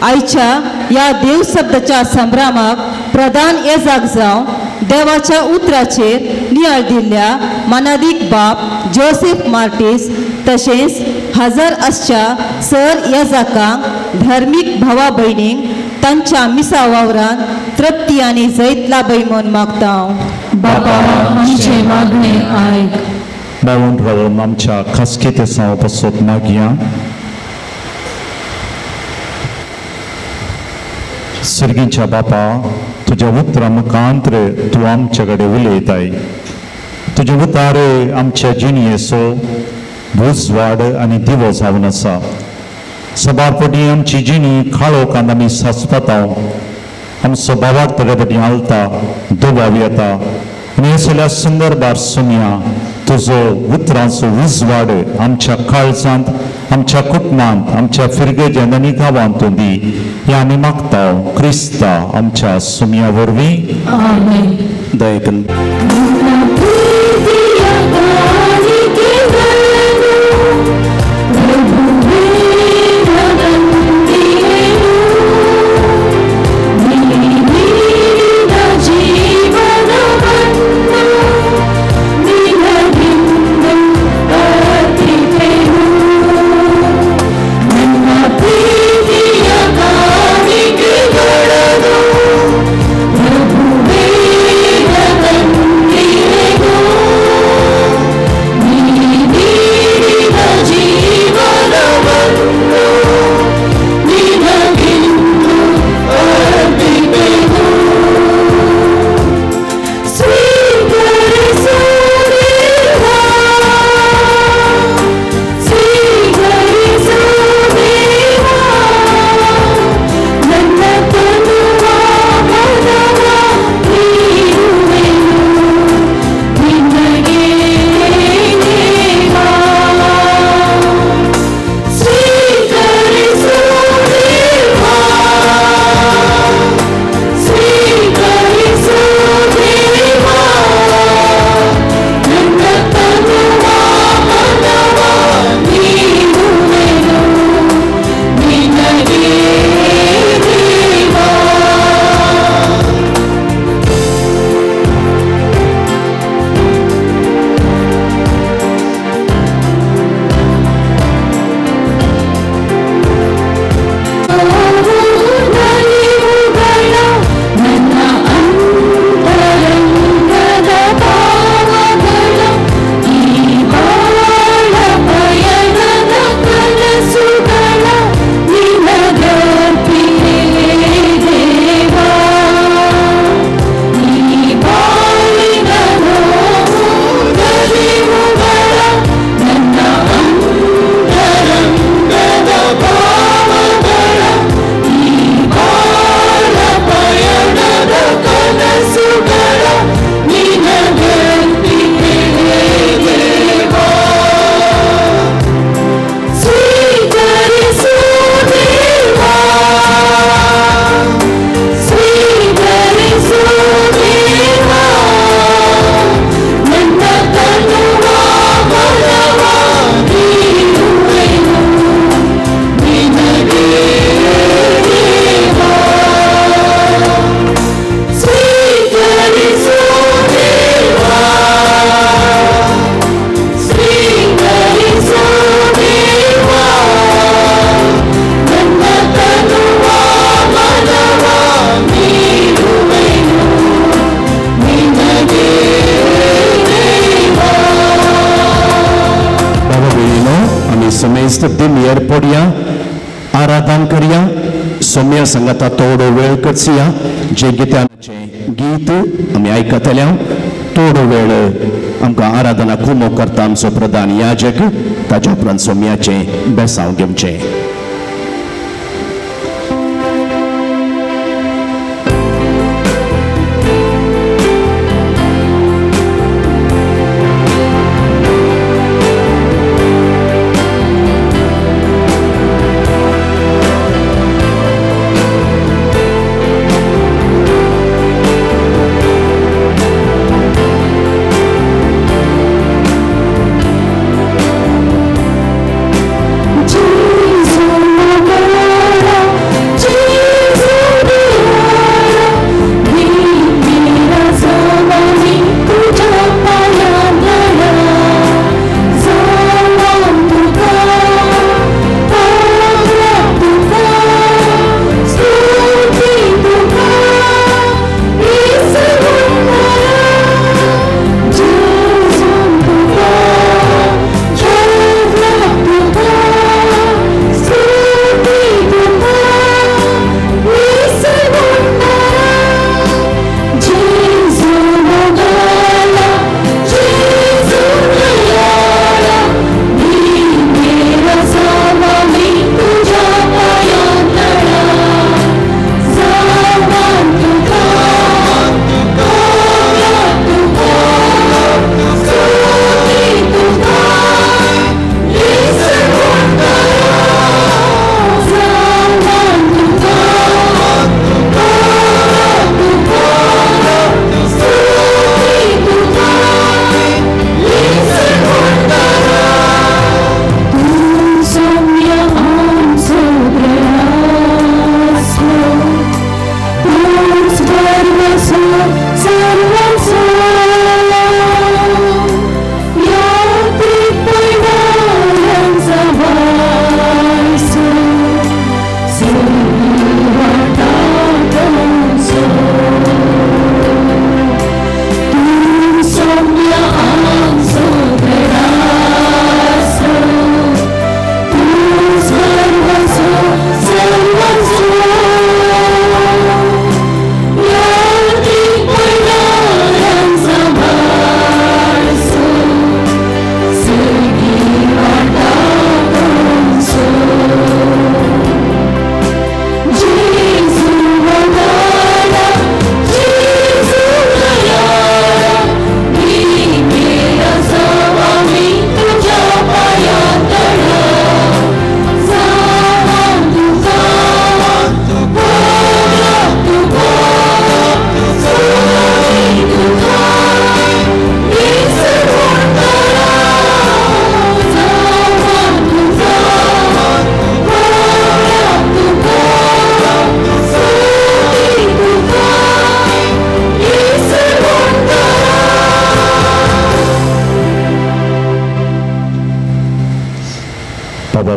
आयच्या ह्या देव शब्दाच्या संभ्रमाक प्रधान येजाक जावं देवाच्या उतराचेर नियाळ दिल्ल्या मानादीक बाप जोसेफ मार्टिस तशेंच हजर आसच्या सर येजाकांक धर्मीक भावा भयणींक तांच्या मिसा वावरान तृप्ती आनी जैत लाभय म्हूण मागता. मेळून रावून आमच्या खासकेते साव बसोत मागया. सर्गीच्या बापा तुझ्या उतरा मुखांतर तूं आमचे कडेन उलयताय. तुजे उतार आमच्या जिणयेचो भुजवाड आनी दिवो जावन आसा. सबारपटी आमची जिणी खाळोकान आमी सासपता आमचो भावार्थ तेरे हालता दुबाव येता आनी असल्या संदर्भार सुमया तुजो उतरांचो उजवाड आमच्या काळजांत आमच्या कुटुंबांत आमच्या फिरगेजेंत आनी गांवांत तूं दी हें आमी मागता क्रिस्ता आमच्या सुमया वरवीं दया करून. समेस्त दिमियर पडया आराधन करया सोम्या संगता थोडो वेळ करचया जे गितांचे गीत आमी आयकतल्या थोडो वेळ आमकां आराधना कुमो करता आमचो प्रधान याजक ताच्या उपरांत सोम्याचे बेसांव घेवचें.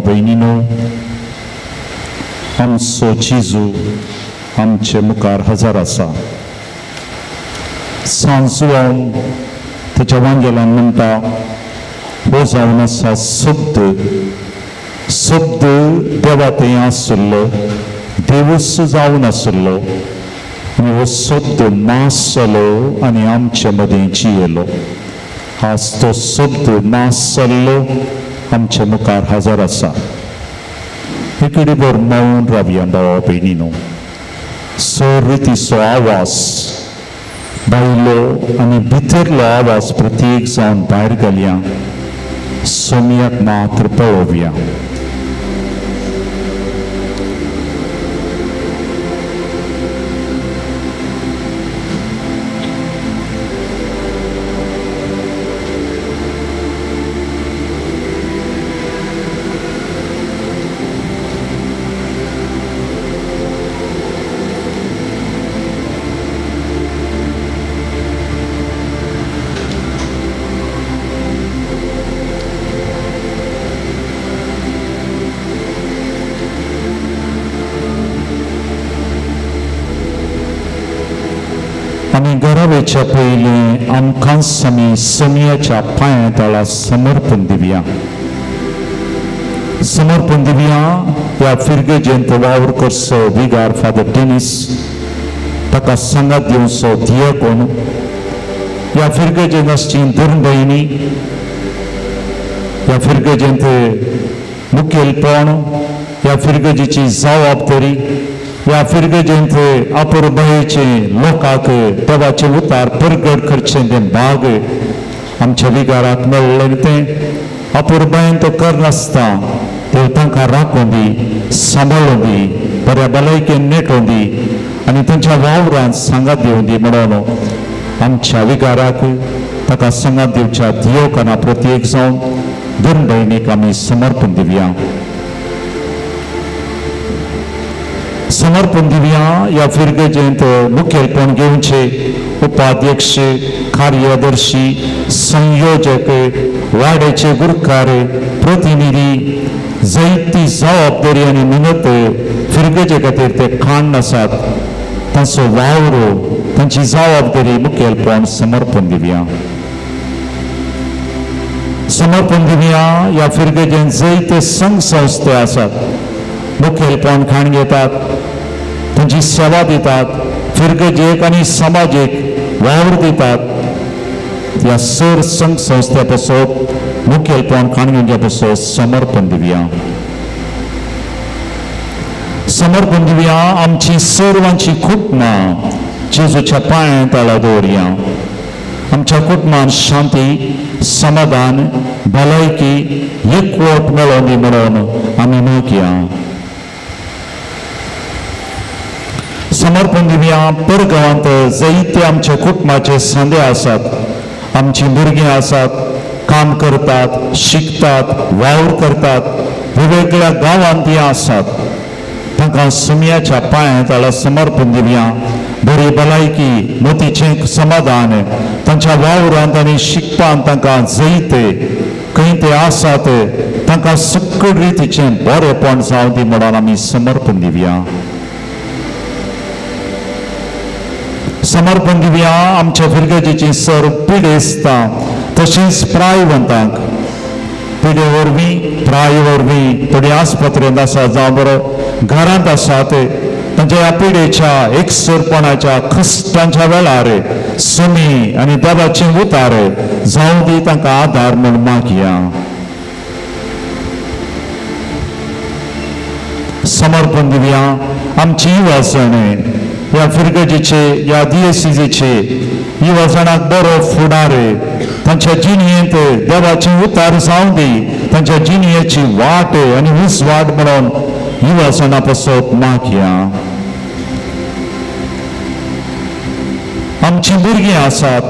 भयणीनो आमचो जेजू आमचे मुखार हजर आसा. सांजो हांव ताच्या वांगेलान म्हणटा हो जावन आसा शब्द शब्द देवा थंय आसलो देवूच जावन आसलो आनी हो शब्द मास जालो आनी आमचे मदीं जियेलो. आज तो शब्द मास जाल्लो आमच्या मुखार हजर आसा. एक बर मौन रावया भावा भयणीनो. सर रितीचो आवाज भायलो आनी भितरलो आवाज प्रत्येक जावन भायर घालया. सोम्याक मात्र पळोवया. आमी घरा वयच्या पयलीं आमकां आमी सोम्याच्या पांया तळा समर्पण दिवया. समर्पण दिवया या फिरगेजेंत वावर करसो विगार फादर टेनिस ताका सांगात दिवचो दियाकोन या फिरगेजेंत आसची धर्मदायिनी या फिरगेजेंत मुखेलपण या फिरगेजेची जबाबदारी या फिरगेजेंत अपुरबायेचे लोकांक देवाचे उतार परगट करचे ते भाग आमच्या विगाराक मेळ्ळें तें अपुरबायेन तो करनासता देव तांकां राखूं दी सांबाळूं दी बऱ्या भलायकेन नेटों दी आनी तांच्या वावरांत सांगात दिवं दी म्हणून आमच्या विगाराक ताका सांगात दिवच्या दियोकाना प्रत्येक जावन धर्मदायिनीक आमी समर्पण दिवया समर्पण दिवया या फिरगेजेंत मुखेलपण घेवचे उपाध्यक्ष कार्यदर्शी संयोजक वाड्याचे गुरकार प्रतिनिधी जायती जबाबदारी आनी मेहनत फिरगेजे खातीर ते खाण आसात तांचो वावर तांची जबाबदारी मुखेलपण समर्पण दिवया समर्पण दिवया या फिरगेजेंत जायते संघ संस्थे आसात मुखेलपण खाण घेतात तांची सेवा दितात फिरगेजेक आनी समाजीक वावर दितात या सर संघ संस्थे पासत मुखेलपण खाण घेवचे पासत समर्पण दिवया समर्पण दिवया आमची सर्वांची कुटुंबां जेजूच्या पांयां तळा दवरया आमच्या कुटुंबांत शांती समाधान भलायकी एकवट मेळों दी म्हणून आमी मागया समर्पण दिवया परगांवांत जायते आमच्या कुटुंबाचे सांदे आसात आमची भुरगीं आसात काम करतात शिकतात वावर करतात वेगवेगळ्या गांवांत तीं आसात तांकां सुमयाच्या पांयां तळा समर्पण दिवया बरी भलायकी मोतीचें समाधान तांच्या वावरांत आनी शिकपांत तांकां जायते खंय ते आसात तांकां सकल रितीचें बरेंपण जावं दी म्हणून आमी समर्पण दिवया समर्पण दिवया आमच्या फिरगेजेची सर पिडेस्तां तशेंच प्रायवंतांक पिडे वरवीं प्राय वरवीं थोडी आस्पत्रेंत आसा जावं बरो घरांत आसात तांच्या ह्या पिडेच्या एकसरपणाच्या कश्टांच्या वेळार सुमी आनी देवाचें उतार जावं दी तांकां आदार म्हूण मागया समर्पण दिवया आमची वाचण या फिरगेजेचे या दिएसीजेचे युवजनाक बरो फुडार तांच्या जिणयेंत देवाचें उतार जावं दी तांच्या जिणयेची वाट आनी उसवाट म्हणून युवजना पासत मागया आमची भुरगीं आसात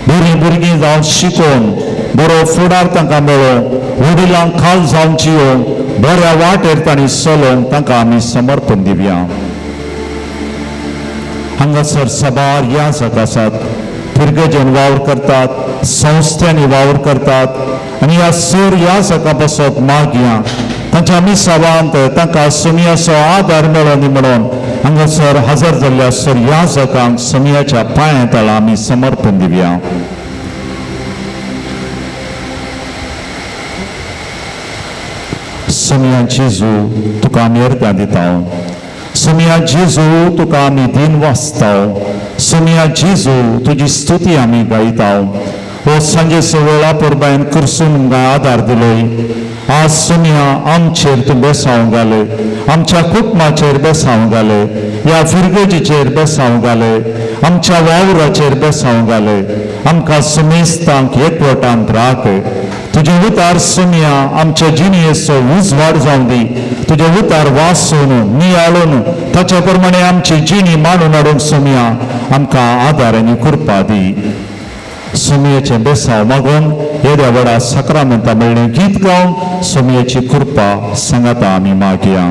बरीं भुरगीं जावन शिकून बरो फुडार तांकां मेळो वडिलांक खाल जावन जियोंक बऱ्या वाटेर तांणी चलोवंक तांकां आमी समर्पण दिवया हांगासर साबार याजक आसात फिरगेजेन वावर करतात संस्थांनी वावर करतात आनी ह्या सर याजकां पासत मागया तांच्या मिसावांत तांकां सुमयाचो आदार मेळो न्ही म्हणून हांगासर हजर जाल्ल्या सर याजकांक सुमयाच्या पांयां तळा आमी समर्पण दिवया सुमया जेजू तुका आमी अर्घ्यां दिता सुमया जेजू तुका आमी दिन वाचताव सुमया जेजू तुजी स्तुती आमी गायताव हो सांजेचो वेळा परबायन करसून आमकां आदार दिलोय आज सुमया आमचेर तूं बेसांव घाले आमच्या कुटुंबाचेर बेसांव घाले ह्या फिरगेजीचेर बेसांव घाले आमच्या वावराचेर बेसांव घाले आमकां सुमेस्तांक एकवटांत राख तुजे उतार सुमया आमच्या जिणयेचो उजवाड जावं दी तुजे उतार वाचून नियाळून ताचे प्रमाणे आमची जिणी मांडून हाडूंक सुमया आमकां आदार आनी कृपा दी सुमयेचे बेसांव मागून येद्या व्हडा सक्रामेंतां मेळ्ळें गीत गावन सुमयेची कृपा सांगाता आमी मागया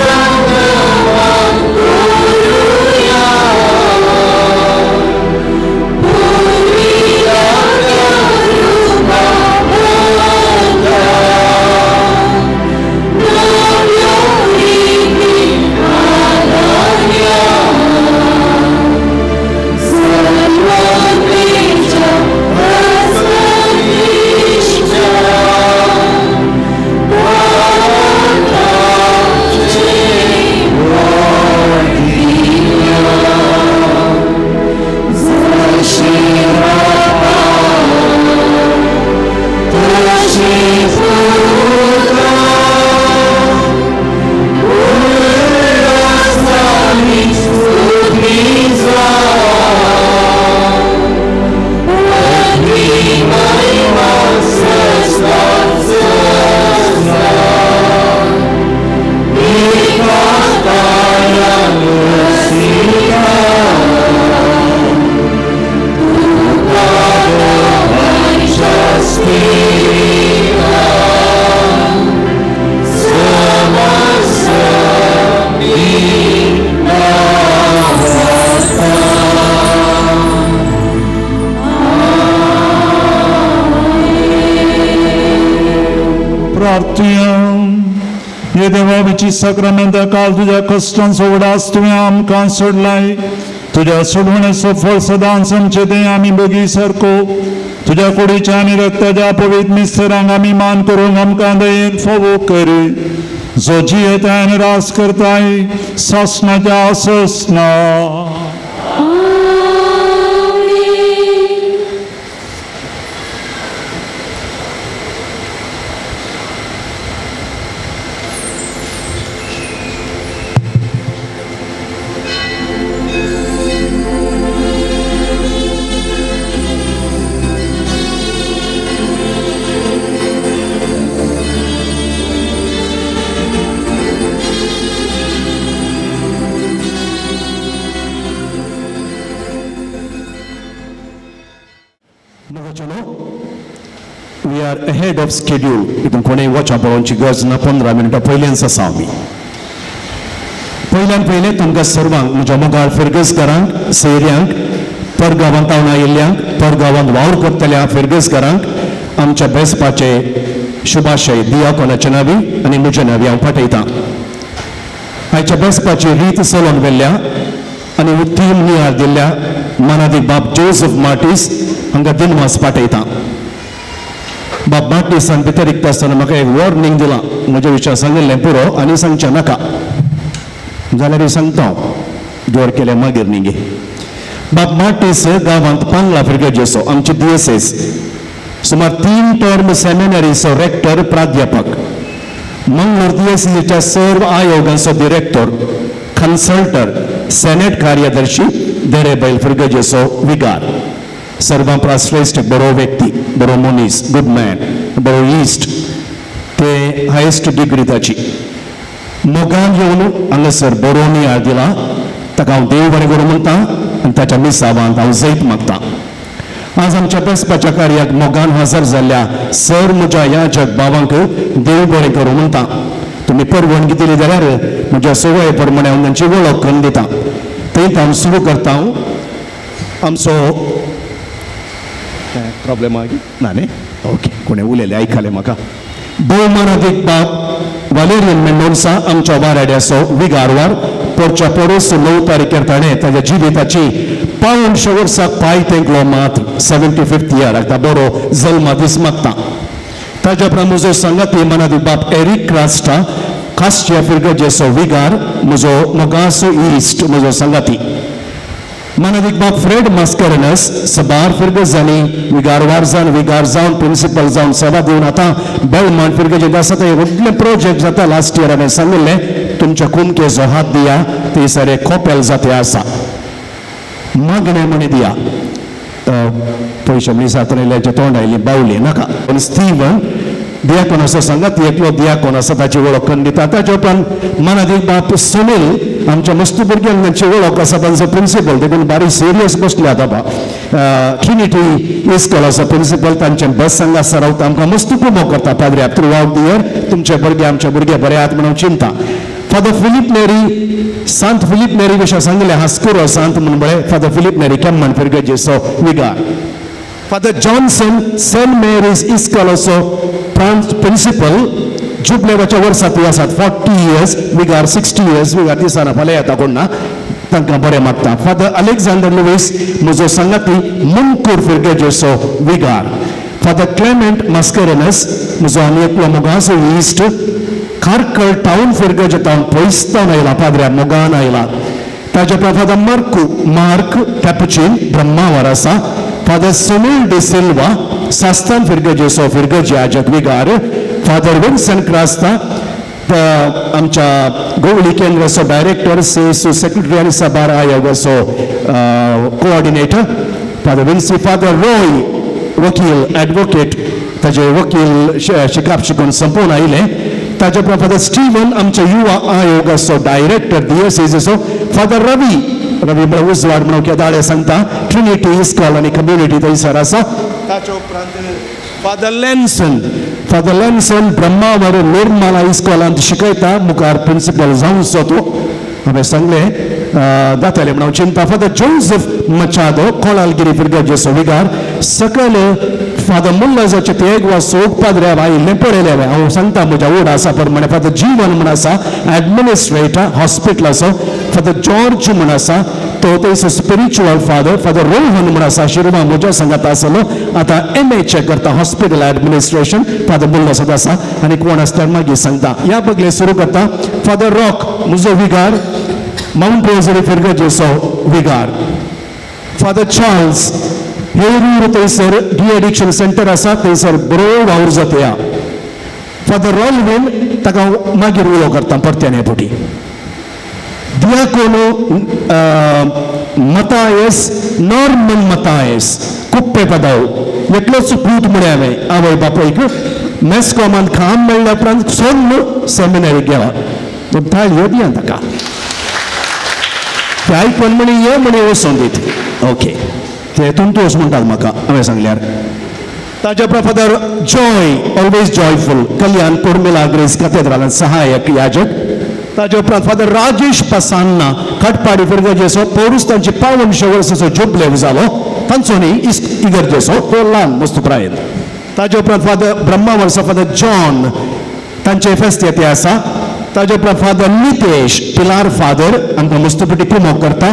Love. हे देवा विची सक्रमेंता काल तुझ्या कष्टांचो उडास तुवें आमकां सोडलाय तुझ्या सोडवण्याचो फळ सदांच आमचे ते आमी बगी सारको तुझ्या कुडीच्या आनी रक्ताच्या पवित्र मिस्तरांक आमी मान करूंक आमकां दयेन फोवो कर जो जियेता आनी रास करताय सासणाच्या ससना We are ahead of schedule. इथून कोणी वचा पळोवची गरज ना 15 मिनटां पयलींच आसा आमी पयले तुमकां सर्वांक म्हज्या मोगाळ फिरगेसकारांक सेर्यांक परगांवांत आयिल्ल्यांक परगांवांत वावर करतल्या फिरगेसकारांक आमच्या बेसपाचे शुभाशय दियाकोनाच्या नांवी आनी म्हज्या नांवी हांव पाठयतां आयच्या बेसपाची रीत चलोवन व्हेल्ल्या आनी उत्तीम नियाळ दिल्ल्या मानादी बाब जोसेफ मार्टिस हांकां दिनवास पाठयतां बाब मार्टिसान भितर एकता आसतना म्हाका एक वॉर्निंग दिलां म्हज्या विशयां सांगिल्लें पुरो आनी सांगचें नाका जाल्यार सांगता हांव देवर केलें मागीर न्ही गे बाब मार्टिस गांवांत पांगला फिरगेजेचो आमचे DSS सुमार 3 टर्म सेमिनरीचो रेक्टर प्राध्यापक मंगळूर DSSच्या सर्व आयोगांचो डिरेक्टर कन्सल्टर सेनेट कार्यदर्शी देरेबैल फिरगेजेचो विगार सर्वांपरा श्रेष्ठ बरो व्यक्ती बरो मनीस गुड मॅन बरो इश्ट ते हायेस्ट डिग्री ताची मोगान येवन हांगासर बरो नियाळ दिला ताका हांव देव बरें करूं म्हणटा आनी ताच्या मिसावांत हांव जैत मागतां आज आमच्या बेसपाच्या कार्याक मोगान हजर जाल्ल्या सर म्हज्या ह्या जगबावांक देव बरें करूं म्हणटा तुमी परवानगी दिली जाल्यार म्हज्या सवय प्रमाणे हांव तांची वळख करून दितां तेच हांव सुरू करता आमचो प्रॉब्लेम ना न्ही ओके कोणें उलयलें आयकलें म्हाका भोवमानादीक बाब वालेरियन मेंडोन्सा आमच्या वाराड्याचो विगारवार परच्या परोस 9 तारखेर ताणें ताच्या जिविताची 500 वर्सां पांय तेंकलो मात 75th इयर ताका बरो जल्मा दीस मागता ताच्या उपरांत म्हजो सांगाती मानादी बाब एरिक क्रास्टा कास्च्या फिरगेजेचो विगार म्हजो मोगाचो इश्ट म्हजो सांगाती मानादीक बाब फ्रेड मास्करेनस सबार फिरगेजांनी विगारवार जावन प्रिन्सिपल जावन सेवा दिवन आतां बेलमांट फिरगेजेंत आसा ते व्हडले प्रोजेक्ट जाता लास्ट इयर हांवें सांगिल्लें तुमच्या कुमकेचो हात दिया ते सारे खोपेल जाते आसा मागणें म्हणी दिया पयशे मिसातलेल्याच्या तोंडायली बावली नाका पण स्टीवन दियाकोन असो सांगात एकलो दियाकोन आसा ताची वळख करून दिता ताच्या उपरांत मानादीक बाब सुनील आमच्या मस्त भुरग्यांक तांची वळख आसा तांचो प्रिन्सिपल देखून बारीक सिरियस बसले आतां ट्रिनिटी इस्कॉलाचो प्रिन्सिपल तांचे बस सांगा सरावता आमकां मस्त कुमो करता पाद्र्या थ्रू आउट द इयर तुमचे भुरगे आमचे भुरगे बरे आहात म्हणून चिंता फादर फिलीप नेरी सांत फिलीप नेरी विशय सांगिल्लें हास्कुरो सांत म्हणून बरें फादर फिलीप नेरी केम्मन फिरगेजेचो विगार फादर जॉन्सन सेंट मेरीज इस्कॉलाचो प्रिन्सिपल जुबलेवाच्या वर्सांत आसात 40 इयर्स विगार 60 इयर्स विगार दिसाना फाल्यां येता कोण ना तांकां बरें मागता फादर अलेक्झांडर लुईस म्हजो सांगाती मुंकूर फिरगेजेचो विगार फादर क्लेमेंट मास्करेनस म्हजो आनी एकलो मोगाचो इश्ट खारकळ टावन फिरगेजे टावन पयस्तावन आयला पाद्र्या मोगान आयला ताच्या उपरांत फादर मार्क कॅपुचिन ब्रह्मावर आसा फादर सुनील डे सिल्वा सास्तान फिरगेजेचो फिरगेजे आजक विगार फादर विन्सेंट क्रास्ता आमच्या गोवळी केंद्राचो डायरेक्टर सेसू सेक्रेटरी आनी साबार आयोगाचो coordinator father Vincy father Roy वकील एडवोकेट ताजे वकील शिकाप शिकून संपून आयले ताचे उपरांत फादर स्टीवन आमच्या युवा आयोगाचो डायरेक्टर DSSचो फादर रवी उजवाड म्हणून केदाळे सांगता ट्रिनिटी इस्कॉल आनी कम्युनिटी थंयसर आसा ताच्या उपरांत फादर लॅन्सन ब्रह्मावर निर्मला इस्कॉलांत शिकयता मुखार प्रिन्सिपल जावचो तो हांवें सांगलें दाताले म्हणून चिंता फादर जोसेफ मचादो कोळालगिरी फिरगेचो विगार सकल फादर मुल्लाजाचे ते एक वा सोग पाद्रे आयिल्ले पळयले हांव सांगता म्हज्या ओड आसा प्रमाणे फादर जीवन म्हण आसा एडमिनिस्ट्रेटर हॉस्पिटलाचो फादर जॉर्ज म्हण आसा तो थंयसर स्पिरिच्युअल फादर रोहन म्हण आसा शिरमा म्हज्या सांगात आसलो आतां MA करता हॉस्पिटल एडमिनिस्ट्रेशन फादर मुल्लाजाद आसा आनी कोण आसल्यार मागीर सांगता ह्या बगले सुरू करता फादर रॉक म्हजो विगार माउंट रोजरी फिरगेचो विगार फादर चार्ल्स हेरूर थंयसर डी एडिक्शन सेंटर आसा थंयसर बरो वावर जाता फादर रॉल्विन ताका मागीर उलो करता परत्यान हे फावटी दियाकोनो मतायस नॉर्मन मतायस कुप्पे पदाव एकलोच पूत म्हणे हांवें आवय बापायक मेस्कॉमान काम मेळ्ळ्या उपरांत सोन्न सेमिनरी गेला ताळयो दिया ताका ते आयकून म्हणे ये म्हणे वचून दीत ओके ते तुमतोच म्हणटात म्हाका हांवें सांगल्यार ताज्या उपरांत फादर जॉय ऑलवेज जॉयफुल कल्याण पोर्मिला ग्रेस कॅथेड्रलांत सहाय्यक याजक ताज्या उपरांत फादर राजेश पसान्ना खटपाडी फिरगेचो पौरूस तांची 52 वर्साचो जुबले जालो तांचो न्ही इगर्जेचो तो ल्हान मस्तुप्रायेन ताज्या उपरांत फादर ब्रह्मा वर्सा फादर जॉन तांचे फेस्त ते आसा ताज्या उपरांत फादर नितेश पिलार फादर आमकां मस्तुपिटी कुमोग करता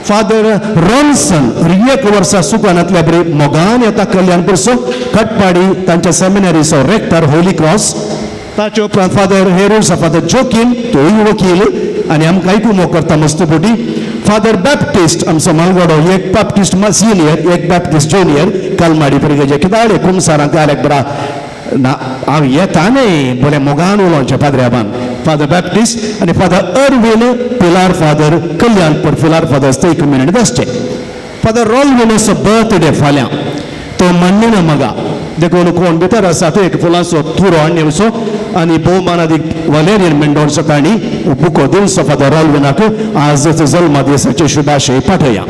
फादर रॉन्सन 1 वर्सा सुकानांतल्या बरी मोगान येता कल्याणपूरचो खटपाडी तांच्या सेमिनरीचो रेक्टर होली क्रॉस ताचे उपरांत फादर हेरूस फादर जोकीम तोय वकील आनी आमकां कुमोग करता मस्तुपिटी फादर बॅप्टिस्ट आमचो मालगडो एक बॅप्टिस्ट सिनियर एक बॅप्टिस्ट ज्युनियर कलमाडी पिरगेचे किताडे कुमसारांक आलेक बरा ना हांव येता न्ही बरें मोगान उलोवचें पाद्र्याबान फादर बॅप्टिस्ट आनी फादर अर्विन पिलार फादर कल्याणपूर पिलार फादर्स ते कम्युनिटी आसचे फादर रॉल्विनाचो बर्थडे फाल्यां तो मण्णिना मगा देखून कोण भितर आसा तो एक फुलांचो तुरो हाडून वचो आनी भोवमानादीक वलेरियन मेंडोरचो तांणी बुको दिवचो फादर रॉल्विनाक आजच जल्मा दिसाचे शुभाशय पाठया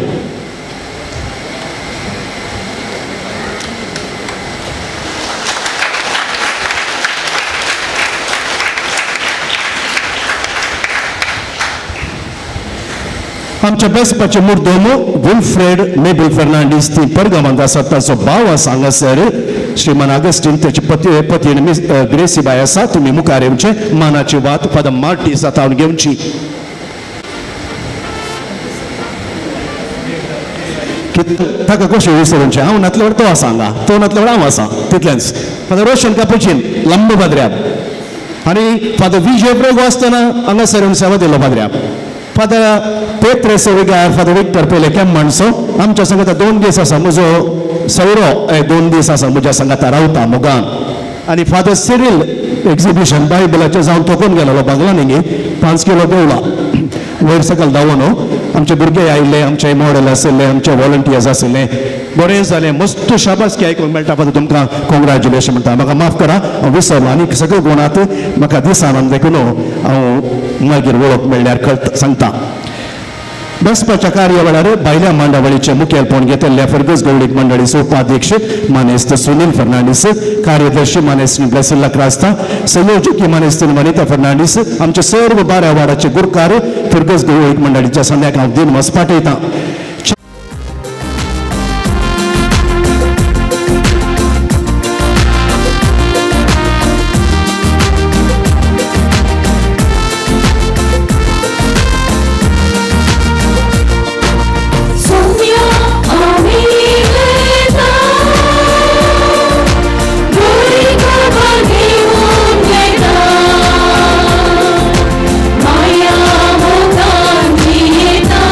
आमच्या बेसपाचे मुर्दोमो विल्फ्रेड मेबल फर्नांडीस ती परगामांत आसा ताचो भाव आसा हांगासर श्रीमान अगस्टीन त्याची पतीन ग्रेसी बाय आसा तुमी मुखार येवचे मानाची वात फादर मार्टीस आतां हांव घेवची ताका कशें विसरूनचें हांव नातले तो आसा हांगा तो नातले हांव आसा तितलेंच फादर रोशन कापुचीन लंब बाद्र्याब आनी फादर विजय प्रोगो आसतना हांगासर येवन सेवा दिलो बाद्र्याब फादर पेत्रेस विगार फादर विक्टर पयले केम्माणचो आमच्या संगात 2 दीस आसा म्हजो सौरो 2 दीस आसा म्हज्या संगात रावता मोगान आनी फादर सिरिल एक्झिबिशन बायबलाचें जावन तोकून गेलो बांगलांनी 5 किलो देवला वयर सकयल धांवून आमचे भुरगे आयिल्ले आमचे मॉडेल आशिल्ले आमचे व्हॉलंटियर्स आशिल्ले बरें जालें मस्त शाबासकी आयकूंक मेळटा फादर तुमकां कॉंग्रॅच्युलेशन म्हणटा म्हाका माफ करा हांव विसरलो आनी सगळे गुणात म्हाका दिसानान देखून हांव मागीर वळख मेळ्ळ्यार सांगता बसपाच्या कार्यावळार बायल्या मांडावळीचे मुखेलपण घेतिल्ल्या फर्गस गवळीक मंडळीचो उपाध्यक्ष मानेस्त सुनील फर्नांडीस कार्यदर्शी मानेस्त ब्लेसिल्ला क्रास्ता संयोजक मानेस्त वनिता फर्नांडीस आमचे सर्व 12 वार्डाचे गुरकार फर्गस गवळीक मंडळीच्या संध्याक हांव दिनवास पाठयता Maya Mogan Jita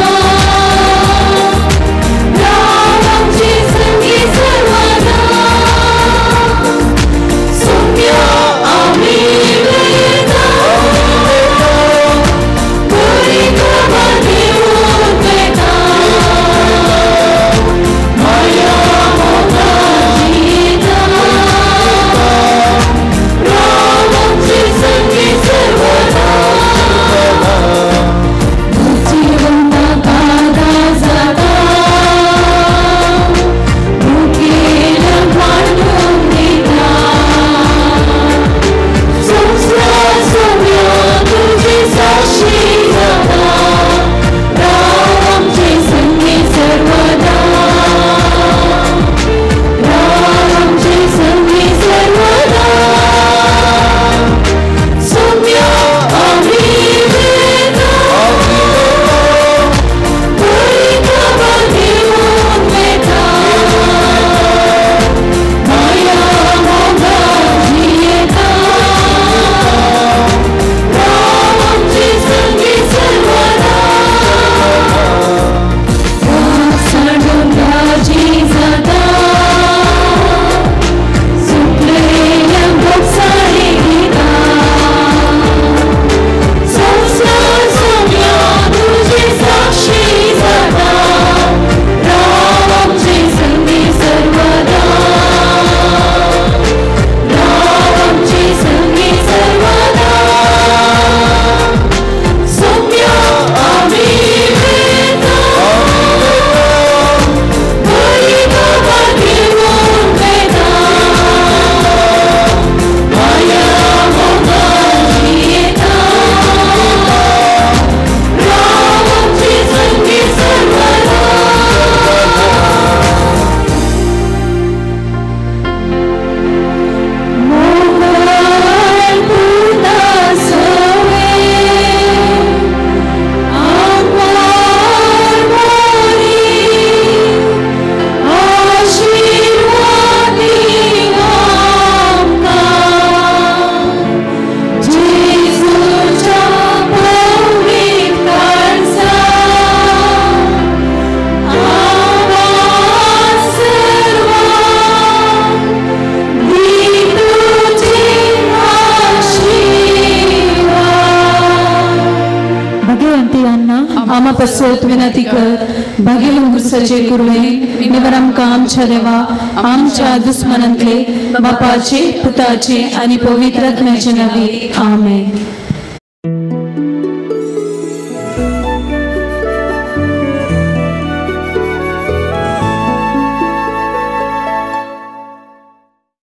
आमा पासत विनंती कर भाग्यवन गुरुसाचे कुरवे निवर आमकां आमच्या देवा आमच्या दुस्मनांतले बापाचे पुताचे आणि पवित्र आत्म्याचे नावे आमेन.